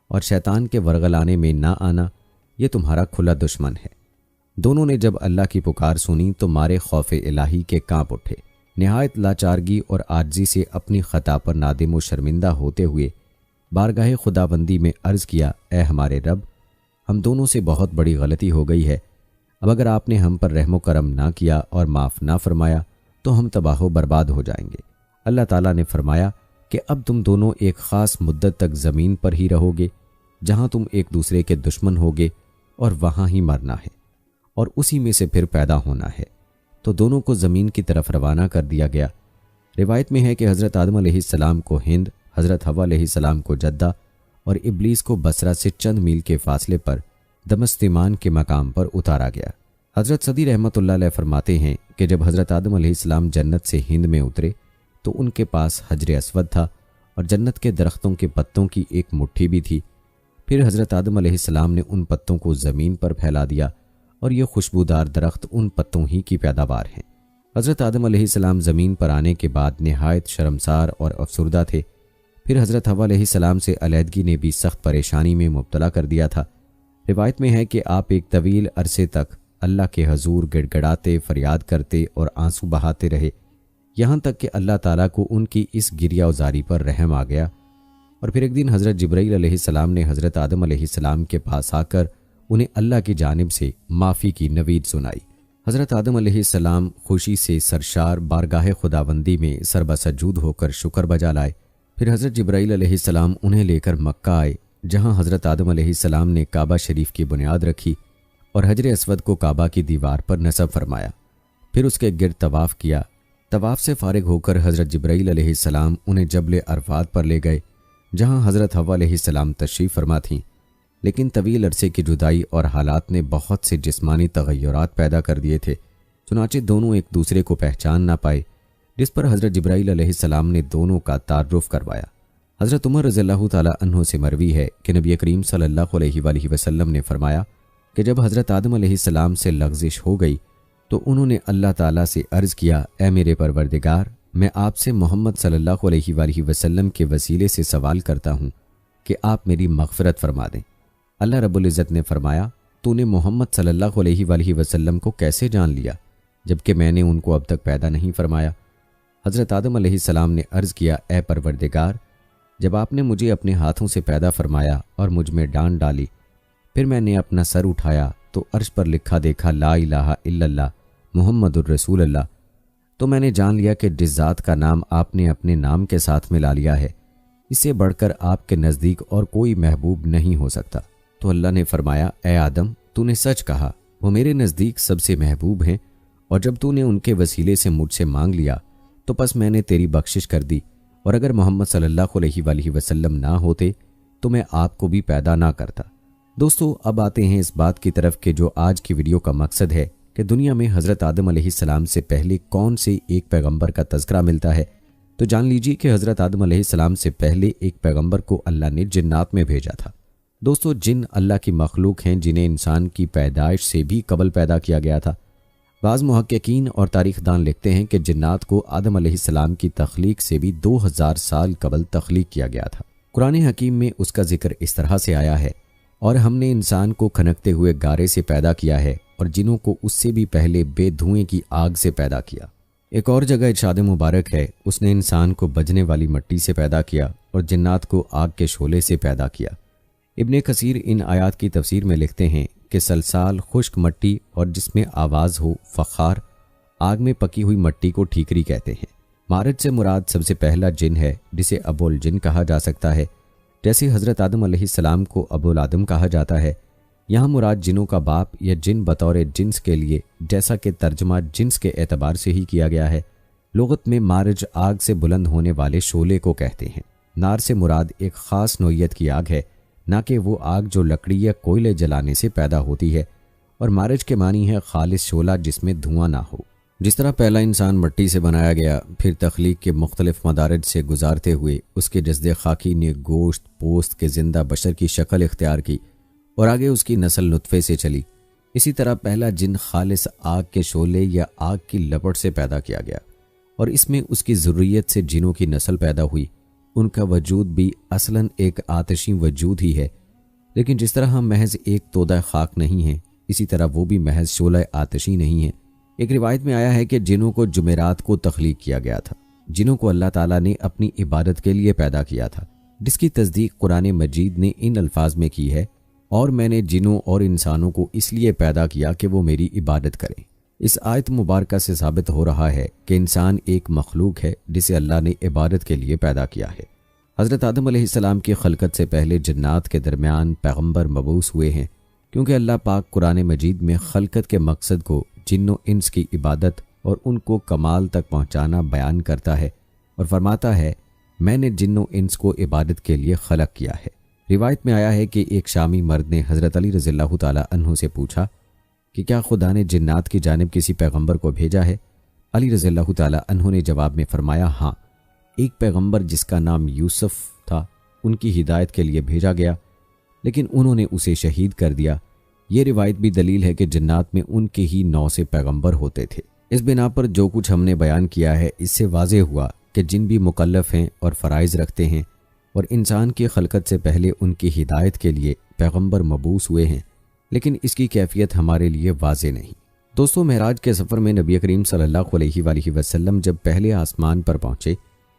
اور شیطان کے ورگلانے میں نہ آنا؟ یہ تمہارا کھلا دشمن ہے۔ دونوں نے جب اللہ کی پکار سنی تو مارے خوف الہی کے کانپ اٹھے۔ نہایت لاچارگی اور عاجزی سے اپنی خطا پر نادم و شرمندہ ہوتے ہوئے بارگاہ خداوندی میں عرض کیا، اے ہمارے رب، ہم دونوں سے بہت بڑی غلطی ہو گئی ہے۔ اب اگر آپ نے ہم پر رحم و کرم نہ کیا اور معاف نہ فرمایا تو ہم تباہ و برباد ہو جائیں گے۔ اللہ تعالیٰ نے فرمایا کہ اب تم دونوں ایک خاص مدت تک زمین پر ہی رہو گے، جہاں تم ایک دوسرے کے دشمن ہوگے اور وہاں ہی مرنا ہے اور اسی میں سے پھر پیدا ہونا ہے۔ تو دونوں کو زمین کی طرف روانہ کر دیا گیا۔ روایت میں ہے کہ حضرت آدم علیہ السلام کو ہند، حضرت حوا علیہ السلام کو جدہ اور ابلیس کو بصرہ سے چند میل کے فاصلے پر دمشتیمان کے مقام پر اتارا گیا۔ حضرت صدی رحمۃ اللہ علیہ فرماتے ہیں کہ جب حضرت آدم علیہ السلام جنت سے ہند میں اترے تو ان کے پاس حجر اسود تھا اور جنت کے درختوں کے پتوں کی ایک مٹھی بھی تھی۔ پھر حضرت آدم علیہ السلام نے ان پتوں کو زمین پر پھیلا دیا اور یہ خوشبودار درخت ان پتوں ہی کی پیداوار ہیں۔ حضرت آدم علیہ السلام زمین پر آنے کے بعد نہایت شرمسار اور افسردہ تھے۔ پھر حضرت حوا علیہ السلام سے علیحدگی نے بھی سخت پریشانی میں مبتلا کر دیا تھا۔ روایت میں ہے کہ آپ ایک طویل عرصے تک اللہ کے حضور گڑ گڑاتے، فریاد کرتے اور آنسو بہاتے رہے، یہاں تک کہ اللہ تعالیٰ کو ان کی اس گریہ وزاری پر رحم آ گیا۔ اور پھر ایک دن حضرت جبرائیل علیہ السلام نے حضرت آدم علیہ السلام کے پاس آ کر انہیں اللہ کی جانب سے معافی کی نوید سنائی۔ حضرت آدم علیہ السلام خوشی سے سرشار بارگاہ خداوندی میں سربسجود ہو کر شکر بجا لائے۔ پھر حضرت جبرائیل علیہ السلام انہیں لے کر مکہ آئے، جہاں حضرت آدم علیہ السلام نے کعبہ شریف کی بنیاد رکھی اور حجر اسود کو کعبہ کی دیوار پر نصب فرمایا۔ پھر اس کے گرد طواف کیا۔ طواف سے فارغ ہو کر حضرت جبرائیل علیہ السلام انہیں جبل عرفات پر لے گئے، جہاں حضرت حوا علیہ السلام تشریف فرما تھیں۔ لیکن طویل عرصے کی جدائی اور حالات نے بہت سے جسمانی تغیرات پیدا کر دیے تھے، چنانچہ دونوں ایک دوسرے کو پہچان نہ پائے، جس پر حضرت جبرائیل علیہ السلام نے دونوں کا تعارف کروایا۔ حضرت عمر رضی اللہ تعالیٰ عنہ سے مروی ہے کہ نبی کریم صلی اللہ علیہ وآلہ وسلم نے فرمایا کہ جب حضرت آدم علیہ السلام سے لغزش ہو گئی تو انہوں نے اللہ تعالیٰ سے عرض کیا، اے میرے پروردگار، میں آپ سے محمد صلی اللہ علیہ وآلہ وسلم کے وسیلے سے سوال کرتا ہوں کہ آپ میری مغفرت فرما دیں۔ اللہ رب العزت نے فرمایا، تو نے محمد صلی اللہ علیہ وآلہ وسلم کو کیسے جان لیا جبکہ میں نے ان کو اب تک پیدا نہیں فرمایا؟ حضرت آدم علیہ السلام نے عرض کیا، اے پروردگار، جب آپ نے مجھے اپنے ہاتھوں سے پیدا فرمایا اور مجھ میں ڈانٹ ڈالی، پھر میں نے اپنا سر اٹھایا تو عرش پر لکھا دیکھا لا الہ الا اللہ محمد الرسول اللہ، تو میں نے جان لیا کہ جس ذات کا نام آپ نے اپنے نام کے ساتھ ملا لیا ہے، اس سے بڑھ کر آپ کے نزدیک اور کوئی محبوب نہیں ہو سکتا۔ تو اللہ نے فرمایا، اے آدم، تو نے سچ کہا، وہ میرے نزدیک سب سے محبوب ہیں، اور جب تو نے ان کے وسیلے سے مجھ سے مانگ لیا تو پس میں نے تیری بخشش کر دی، اور اگر محمد صلی اللہ علیہ وآلہ وسلم نہ ہوتے تو میں آپ کو بھی پیدا نہ کرتا۔ دوستو، اب آتے ہیں اس بات کی طرف کہ جو آج کی ویڈیو کا مقصد ہے کہ دنیا میں حضرت آدم علیہ السلام سے پہلے کون سے ایک پیغمبر کا تذکرہ ملتا ہے۔ تو جان لیجیے کہ حضرت آدم علیہ السلام سے پہلے ایک پیغمبر کو اللہ نے جنات میں بھیجا تھا۔ دوستو، جن اللہ کی مخلوق ہیں جنہیں انسان کی پیدائش سے بھی قبل پیدا کیا گیا تھا۔ بعض محققین اور تاریخ دان لکھتے ہیں کہ جنات کو آدم علیہ السلام کی تخلیق سے بھی 2000 سال قبل تخلیق کیا گیا تھا۔ قرآن حکیم میں اس کا ذکر اس طرح سے آیا ہے، اور ہم نے انسان کو کھنکتے ہوئے گارے سے پیدا کیا ہے اور جنوں کو اس سے بھی پہلے بے دھوئیں کی آگ سے پیدا کیا۔ ایک اور جگہ ارشاد مبارک ہے، اس نے انسان کو بجنے والی مٹی سے پیدا کیا اور جنات کو آگ کے شعلے سے پیدا کیا۔ ابن کثیر ان آیات کی تفسیر میں لکھتے ہیں کہ سلسال خشک مٹی اور جس میں آواز ہو فخار، آگ میں پکی ہوئی مٹی کو ٹھیکری کہتے ہیں۔ مارج سے مراد سب سے پہلا جن ہے جسے ابو الجن کہا جا سکتا ہے، جیسے حضرت آدم علیہ السلام کو ابو الآدم کہا جاتا ہے۔ یہاں مراد جنوں کا باپ یا جن بطور جنس کے لیے، جیسا کہ ترجمہ جنس کے اعتبار سے ہی کیا گیا ہے۔ لغت میں مارج آگ سے بلند ہونے والے شعلے کو کہتے ہیں۔ نار سے مراد ایک خاص نوعیت کی آگ ہے، نہ کہ وہ آگ جو لکڑی یا کوئلے جلانے سے پیدا ہوتی ہے، اور مارج کے معنی ہے خالص شعلہ جس میں دھواں نہ ہو۔ جس طرح پہلا انسان مٹی سے بنایا گیا، پھر تخلیق کے مختلف مدارج سے گزارتے ہوئے اس کے جسد خاکی نے گوشت پوست کے زندہ بشر کی شکل اختیار کی اور آگے اس کی نسل نطفے سے چلی، اسی طرح پہلا جن خالص آگ کے شعلے یا آگ کی لپٹ سے پیدا کیا گیا، اور اس میں اس کی ذریت سے جنوں کی نسل پیدا ہوئی۔ ان کا وجود بھی اصلاً ایک آتشی وجود ہی ہے، لیکن جس طرح ہم محض ایک تودہ خاک نہیں ہیں، اسی طرح وہ بھی محض شعلہ آتشی نہیں ہے۔ ایک روایت میں آیا ہے کہ جنوں کو جمعرات کو تخلیق کیا گیا تھا۔ جنوں کو اللہ تعالیٰ نے اپنی عبادت کے لیے پیدا کیا تھا، جس کی تصدیق قرآن مجید نے ان الفاظ میں کی ہے، اور میں نے جنوں اور انسانوں کو اس لیے پیدا کیا کہ وہ میری عبادت کریں۔ اس آیت مبارکہ سے ثابت ہو رہا ہے کہ انسان ایک مخلوق ہے جسے اللہ نے عبادت کے لیے پیدا کیا ہے۔ حضرت آدم علیہ السلام کی خلقت سے پہلے جنات کے درمیان پیغمبر مبعوث ہوئے ہیں، کیونکہ اللہ پاک قرآن مجید میں خلقت کے مقصد کو جن و انس کی عبادت اور ان کو کمال تک پہنچانا بیان کرتا ہے اور فرماتا ہے، میں نے جن و انس کو عبادت کے لیے خلق کیا ہے۔ روایت میں آیا ہے کہ ایک شامی مرد نے حضرت علی رضی اللہ تعالی عنہ سے پوچھا کہ کیا خدا نے جنات کی جانب کسی پیغمبر کو بھیجا ہے؟ علی رضی اللہ تعالی عنہ نے جواب میں فرمایا، ہاں، ایک پیغمبر جس کا نام یوسف تھا ان کی ہدایت کے لیے بھیجا گیا، لیکن انہوں نے اسے شہید کر دیا۔ یہ روایت بھی دلیل ہے کہ جنات میں ان کے ہی 9 سے پیغمبر ہوتے تھے۔ اس بنا پر جو کچھ ہم نے بیان کیا ہے، اس سے واضح ہوا کہ جن بھی مکلف ہیں اور فرائض رکھتے ہیں اور انسان کی خلقت سے پہلے ان کی ہدایت کے لیے پیغمبر مبعوث ہوئے ہیں، لیکن اس کی کیفیت ہمارے لیے واضح نہیں۔ دوستو، معراج کے سفر میں نبی کریم صلی اللہ علیہ وآلہ وسلم جب پہلے آسمان پر پہنچے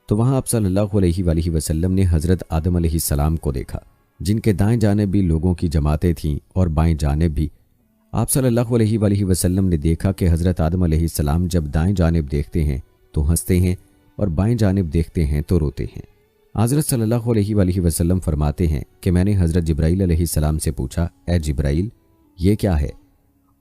تو وہاں آپ صلی اللہ علیہ وآلہ وسلم نے حضرت آدم علیہ السلام کو دیکھا، جن کے دائیں جانب بھی لوگوں کی جماعتیں تھیں اور بائیں جانب بھی۔ آپ صلی اللہ علیہ وآلہ وسلم نے دیکھا کہ حضرت آدم علیہ السلام جب دائیں جانب دیکھتے ہیں تو ہنستے ہیں اور بائیں جانب دیکھتے ہیں تو روتے ہیں۔ حضرت صلی اللہ علیہ وآلہ وسلم فرماتے ہیں کہ میں نے حضرت جبرائیل علیہ السلام سے پوچھا، اے جبرائیل، یہ کیا ہے؟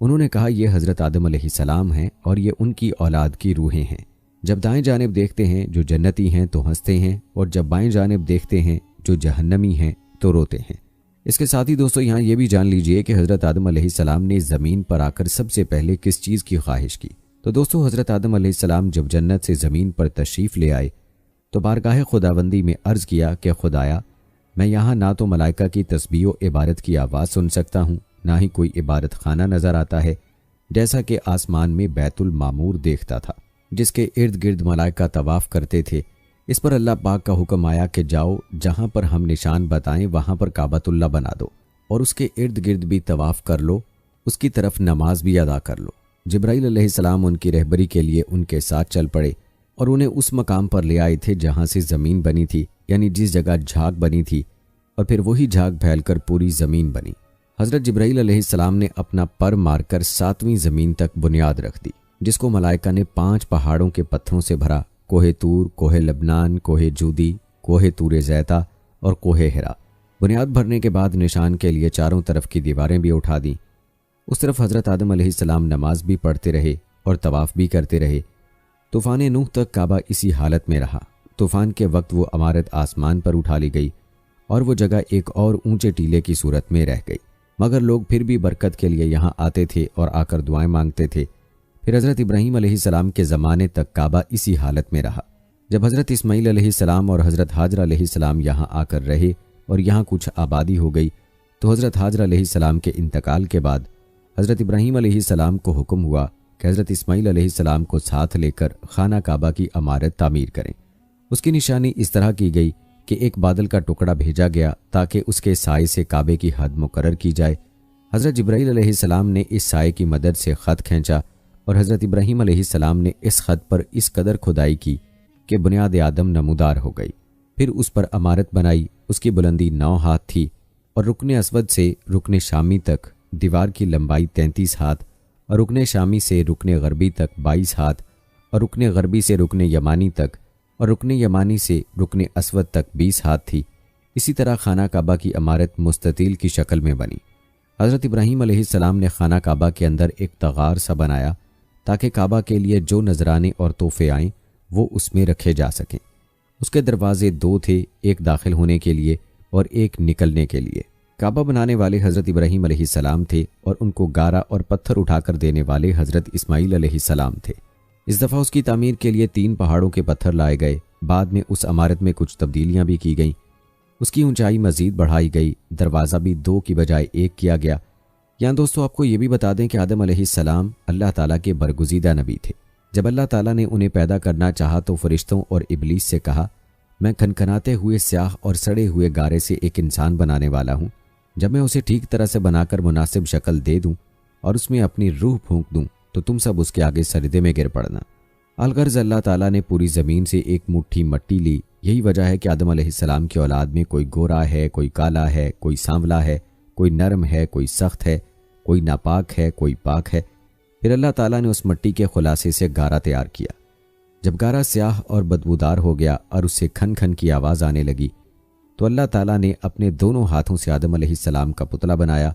انہوں نے کہا، یہ حضرت آدم علیہ السلام ہیں اور یہ ان کی اولاد کی روحیں ہیں۔ جب دائیں جانب دیکھتے ہیں جو جنتی ہیں تو ہنستے ہیں، اور جب بائیں جانب دیکھتے ہیں جو جہنمی ہیں تو روتے ہیں۔ اس کے ساتھ ہی دوستو یہاں یہ بھی جان لیجئے کہ حضرت آدم علیہ السلام نے زمین پر آ کر سب سے پہلے کس چیز کی خواہش کی؟ تو دوستو حضرت آدم علیہ السلام جب جنت سے زمین پر تشریف لے آئے تو بارگاہ خداوندی میں عرض کیا کہ خدایا، میں یہاں نہ تو ملائکہ کی تسبیح و عبادت کی آواز سن سکتا ہوں، نہ ہی کوئی عبادت خانہ نظر آتا ہے، جیسا کہ آسمان میں بیت المعمور دیکھتا تھا جس کے ارد گرد ملائکہ طواف کرتے تھے۔ اس پر اللہ پاک کا حکم آیا کہ جاؤ، جہاں پر ہم نشان بتائیں وہاں پر کعبۃ اللہ بنا دو اور اس کے ارد گرد بھی طواف کر لو، اس کی طرف نماز بھی ادا کر لو۔ جبرائیل علیہ السلام ان کی رہبری کے لیے ان کے ساتھ چل پڑے اور انہیں اس مقام پر لے آئے تھے جہاں سے زمین بنی تھی، یعنی جس جگہ جھاگ بنی تھی، اور پھر وہی جھاگ پھیل کر پوری زمین بنی۔ حضرت جبرائیل علیہ السلام نے اپنا پر مار کر 7ویں زمین تک بنیاد رکھ دی، جس کو ملائکہ نے 5 پہاڑوں کے پتھروں سے بھرا، کوہ طور، کوہ لبنان، کوہ جودی، کوہ طور زیتہ اور کوہ ہرا۔ بنیاد بھرنے کے بعد نشان کے لیے چاروں طرف کی دیواریں بھی اٹھا دیں۔ اس طرف حضرت آدم علیہ السلام نماز بھی پڑھتے رہے اور طواف بھی کرتے رہے۔ طوفان نوح تک کعبہ اسی حالت میں رہا۔ طوفان کے وقت وہ عمارت آسمان پر اٹھا لی گئی اور وہ جگہ ایک اور اونچے ٹیلے کی صورت میں رہ گئی، مگر لوگ پھر بھی برکت کے لیے یہاں آتے تھے اور آ کر دعائیں مانگتے تھے۔ پھر حضرت ابراہیم علیہ السلام کے زمانے تک کعبہ اسی حالت میں رہا۔ جب حضرت اسماعیل علیہ السلام اور حضرت حاجرہ علیہ السلام یہاں آ کر رہے اور یہاں کچھ آبادی ہو گئی تو حضرت حاجرہ علیہ السلام کے انتقال کے بعد حضرت ابراہیم علیہ السلام کو حکم ہوا کہ حضرت اسماعیل علیہ السلام کو ساتھ لے کر خانہ کعبہ کی عمارت تعمیر کریں۔ اس کی نشانی اس طرح کی گئی کہ ایک بادل کا ٹکڑا بھیجا گیا تاکہ اس کے سائے سے کعبے کی حد مقرر کی جائے۔ حضرت جبرائیل علیہ السلام نے اس سائے کی مدد سے خط کھینچا اور حضرت ابراہیم علیہ السلام نے اس خط پر اس قدر کھدائی کی کہ بنیاد آدم نمودار ہو گئی۔ پھر اس پر عمارت بنائی۔ اس کی بلندی 9 ہاتھ تھی اور رکن اسود سے رکن شامی تک دیوار کی لمبائی 33 ہاتھ، اور رکن شامی سے رکن غربی تک 22 ہاتھ، اور رکن غربی سے رکن یمانی تک، اور رکن یمانی سے رکن اسود تک 20 ہاتھ تھی۔ اسی طرح خانہ کعبہ کی عمارت مستطیل کی شکل میں بنی۔ حضرت ابراہیم علیہ السلام نے خانہ کعبہ کے اندر ایک تغار سا بنایا تاکہ کعبہ کے لیے جو نذرانے اور تحفے آئیں وہ اس میں رکھے جا سکیں۔ اس کے دروازے 2 تھے، ایک داخل ہونے کے لیے اور ایک نکلنے کے لیے۔ کعبہ بنانے والے حضرت ابراہیم علیہ السلام تھے اور ان کو گارا اور پتھر اٹھا کر دینے والے حضرت اسماعیل علیہ السلام تھے۔ اس دفعہ اس کی تعمیر کے لیے 3 پہاڑوں کے پتھر لائے گئے۔ بعد میں اس عمارت میں کچھ تبدیلیاں بھی کی گئیں۔ اس کی اونچائی مزید بڑھائی گئی، دروازہ بھی 2 کی بجائے 1 کیا گیا۔ یہاں دوستو آپ کو یہ بھی بتا دیں کہ آدم علیہ السلام اللہ تعالیٰ کے برگزیدہ نبی تھے۔ جب اللہ تعالیٰ نے انہیں پیدا کرنا چاہا تو فرشتوں اور ابلیس سے کہا، میں کھنکھناتے ہوئے سیاہ اور سڑے ہوئے گارے سے ایک انسان بنانے والا ہوں۔ جب میں اسے ٹھیک طرح سے بنا کر مناسب شکل دے دوں اور اس میں اپنی روح پھونک دوں تو تم سب اس کے آگے سجدے میں گر پڑنا۔ الغرض اللہ تعالیٰ نے پوری زمین سے ایک مٹھی مٹی لی۔ یہی وجہ ہے کہ آدم علیہ السلام کی اولاد میں کوئی گورا ہے، کوئی کالا ہے، کوئی سانولا ہے، کوئی نرم ہے، کوئی سخت ہے، کوئی ناپاک ہے، کوئی پاک ہے۔ پھر اللہ تعالیٰ نے اس مٹی کے خلاصے سے گارا تیار کیا۔ جب گارا سیاہ اور بدبودار ہو گیا اور اس سے کھن کھن کی آواز آنے لگی تو اللہ تعالیٰ نے اپنے دونوں ہاتھوں سے آدم علیہ السلام کا پتلا بنایا۔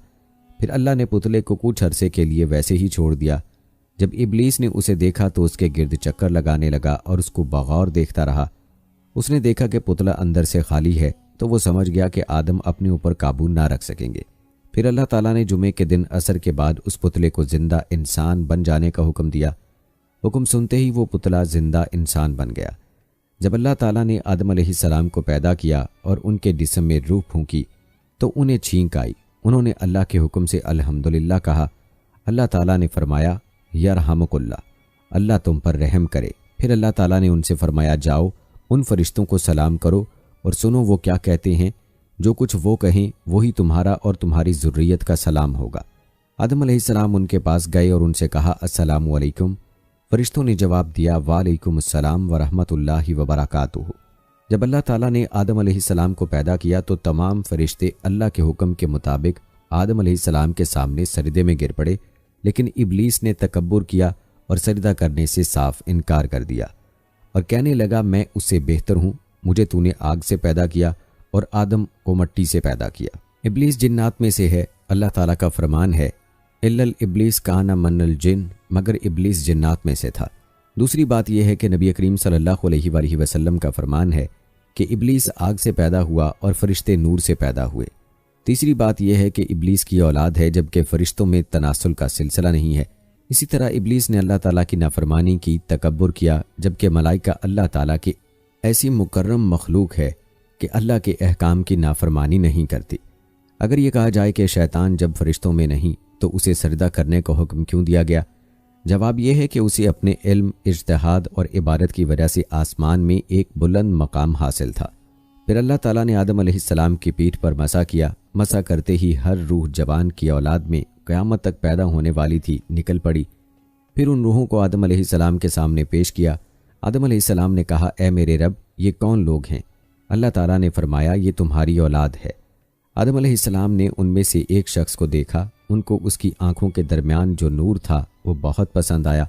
پھر اللہ نے پتلے کو کچھ عرصے کے لیے ویسے ہی چھوڑ دیا۔ جب ابلیس نے اسے دیکھا تو اس کے گرد چکر لگانے لگا اور اس کو بغور دیکھتا رہا۔ اس نے دیکھا کہ پتلا اندر سے خالی ہے تو وہ سمجھ گیا کہ آدم اپنے اوپر قابو نہ رکھ سکیں گے۔ پھر اللہ تعالیٰ نے جمعے کے دن عصر کے بعد اس پتلے کو زندہ انسان بن جانے کا حکم دیا۔ حکم سنتے ہی وہ پتلا زندہ انسان بن گیا۔ جب اللہ تعالیٰ نے آدم علیہ السلام کو پیدا کیا اور ان کے جسم میں روح پھونکی تو انہیں چھینک آئی۔ انہوں نے اللہ کے حکم سے الحمدللہ کہا۔ اللہ تعالیٰ نے فرمایا، یرحمک اللہ، اللہ تم پر رحم کرے۔ پھر اللہ تعالیٰ نے ان سے فرمایا، جاؤ ان فرشتوں کو سلام کرو اور سنو وہ کیا کہتے ہیں، جو کچھ وہ کہیں وہی تمہارا اور تمہاری ذریت کا سلام ہوگا۔ آدم علیہ السلام ان کے پاس گئے اور ان سے کہا، السلام علیکم۔ فرشتوں نے جواب دیا، وعلیکم السلام ورحمۃ اللہ وبرکاتہ۔ جب اللہ تعالیٰ نے آدم علیہ السلام کو پیدا کیا تو تمام فرشتے اللہ کے حکم کے مطابق آدم علیہ السلام کے سامنے سجدے میں گر پڑے، لیکن ابلیس نے تکبر کیا اور سجدہ کرنے سے صاف انکار کر دیا اور کہنے لگا، میں اس سے بہتر ہوں، مجھے تو نے آگ سے پیدا کیا اور آدم کو مٹی سے پیدا کیا۔ ابلیس جنات میں سے ہے۔ اللہ تعالیٰ کا فرمان ہے، الا الابلیس کان من الجن، مگر ابلیس جنات میں سے تھا۔ دوسری بات یہ ہے کہ نبی کریم صلی اللہ علیہ وآلہ وسلم کا فرمان ہے کہ ابلیس آگ سے پیدا ہوا اور فرشتے نور سے پیدا ہوئے۔ تیسری بات یہ ہے کہ ابلیس کی اولاد ہے جبکہ فرشتوں میں تناسل کا سلسلہ نہیں ہے۔ اسی طرح ابلیس نے اللہ تعالیٰ کی نافرمانی کی، تکبر کیا، جبکہ ملائکہ اللہ تعالیٰ کی ایسی مکرم مخلوق ہے کہ اللہ کے احکام کی نافرمانی نہیں کرتی۔ اگر یہ کہا جائے کہ شیطان جب فرشتوں میں نہیں تو اسے سجدہ کرنے کا حکم کیوں دیا گیا؟ جواب یہ ہے کہ اسے اپنے علم، اجتہاد اور عبادت کی وجہ سے آسمان میں ایک بلند مقام حاصل تھا۔ پھر اللہ تعالیٰ نے آدم علیہ السلام کی پیٹھ پر مسح کیا۔ مسح کرتے ہی ہر روح جوان کی اولاد میں قیامت تک پیدا ہونے والی تھی نکل پڑی۔ پھر ان روحوں کو آدم علیہ السلام کے سامنے پیش کیا۔ آدم علیہ السلام نے کہا، اے میرے رب، یہ کون لوگ ہیں؟ اللہ تعالیٰ نے فرمایا، یہ تمہاری اولاد ہے۔ آدم علیہ السلام نے ان میں سے ایک شخص کو دیکھا۔ ان کو اس کی آنکھوں کے درمیان جو نور تھا وہ بہت پسند آیا۔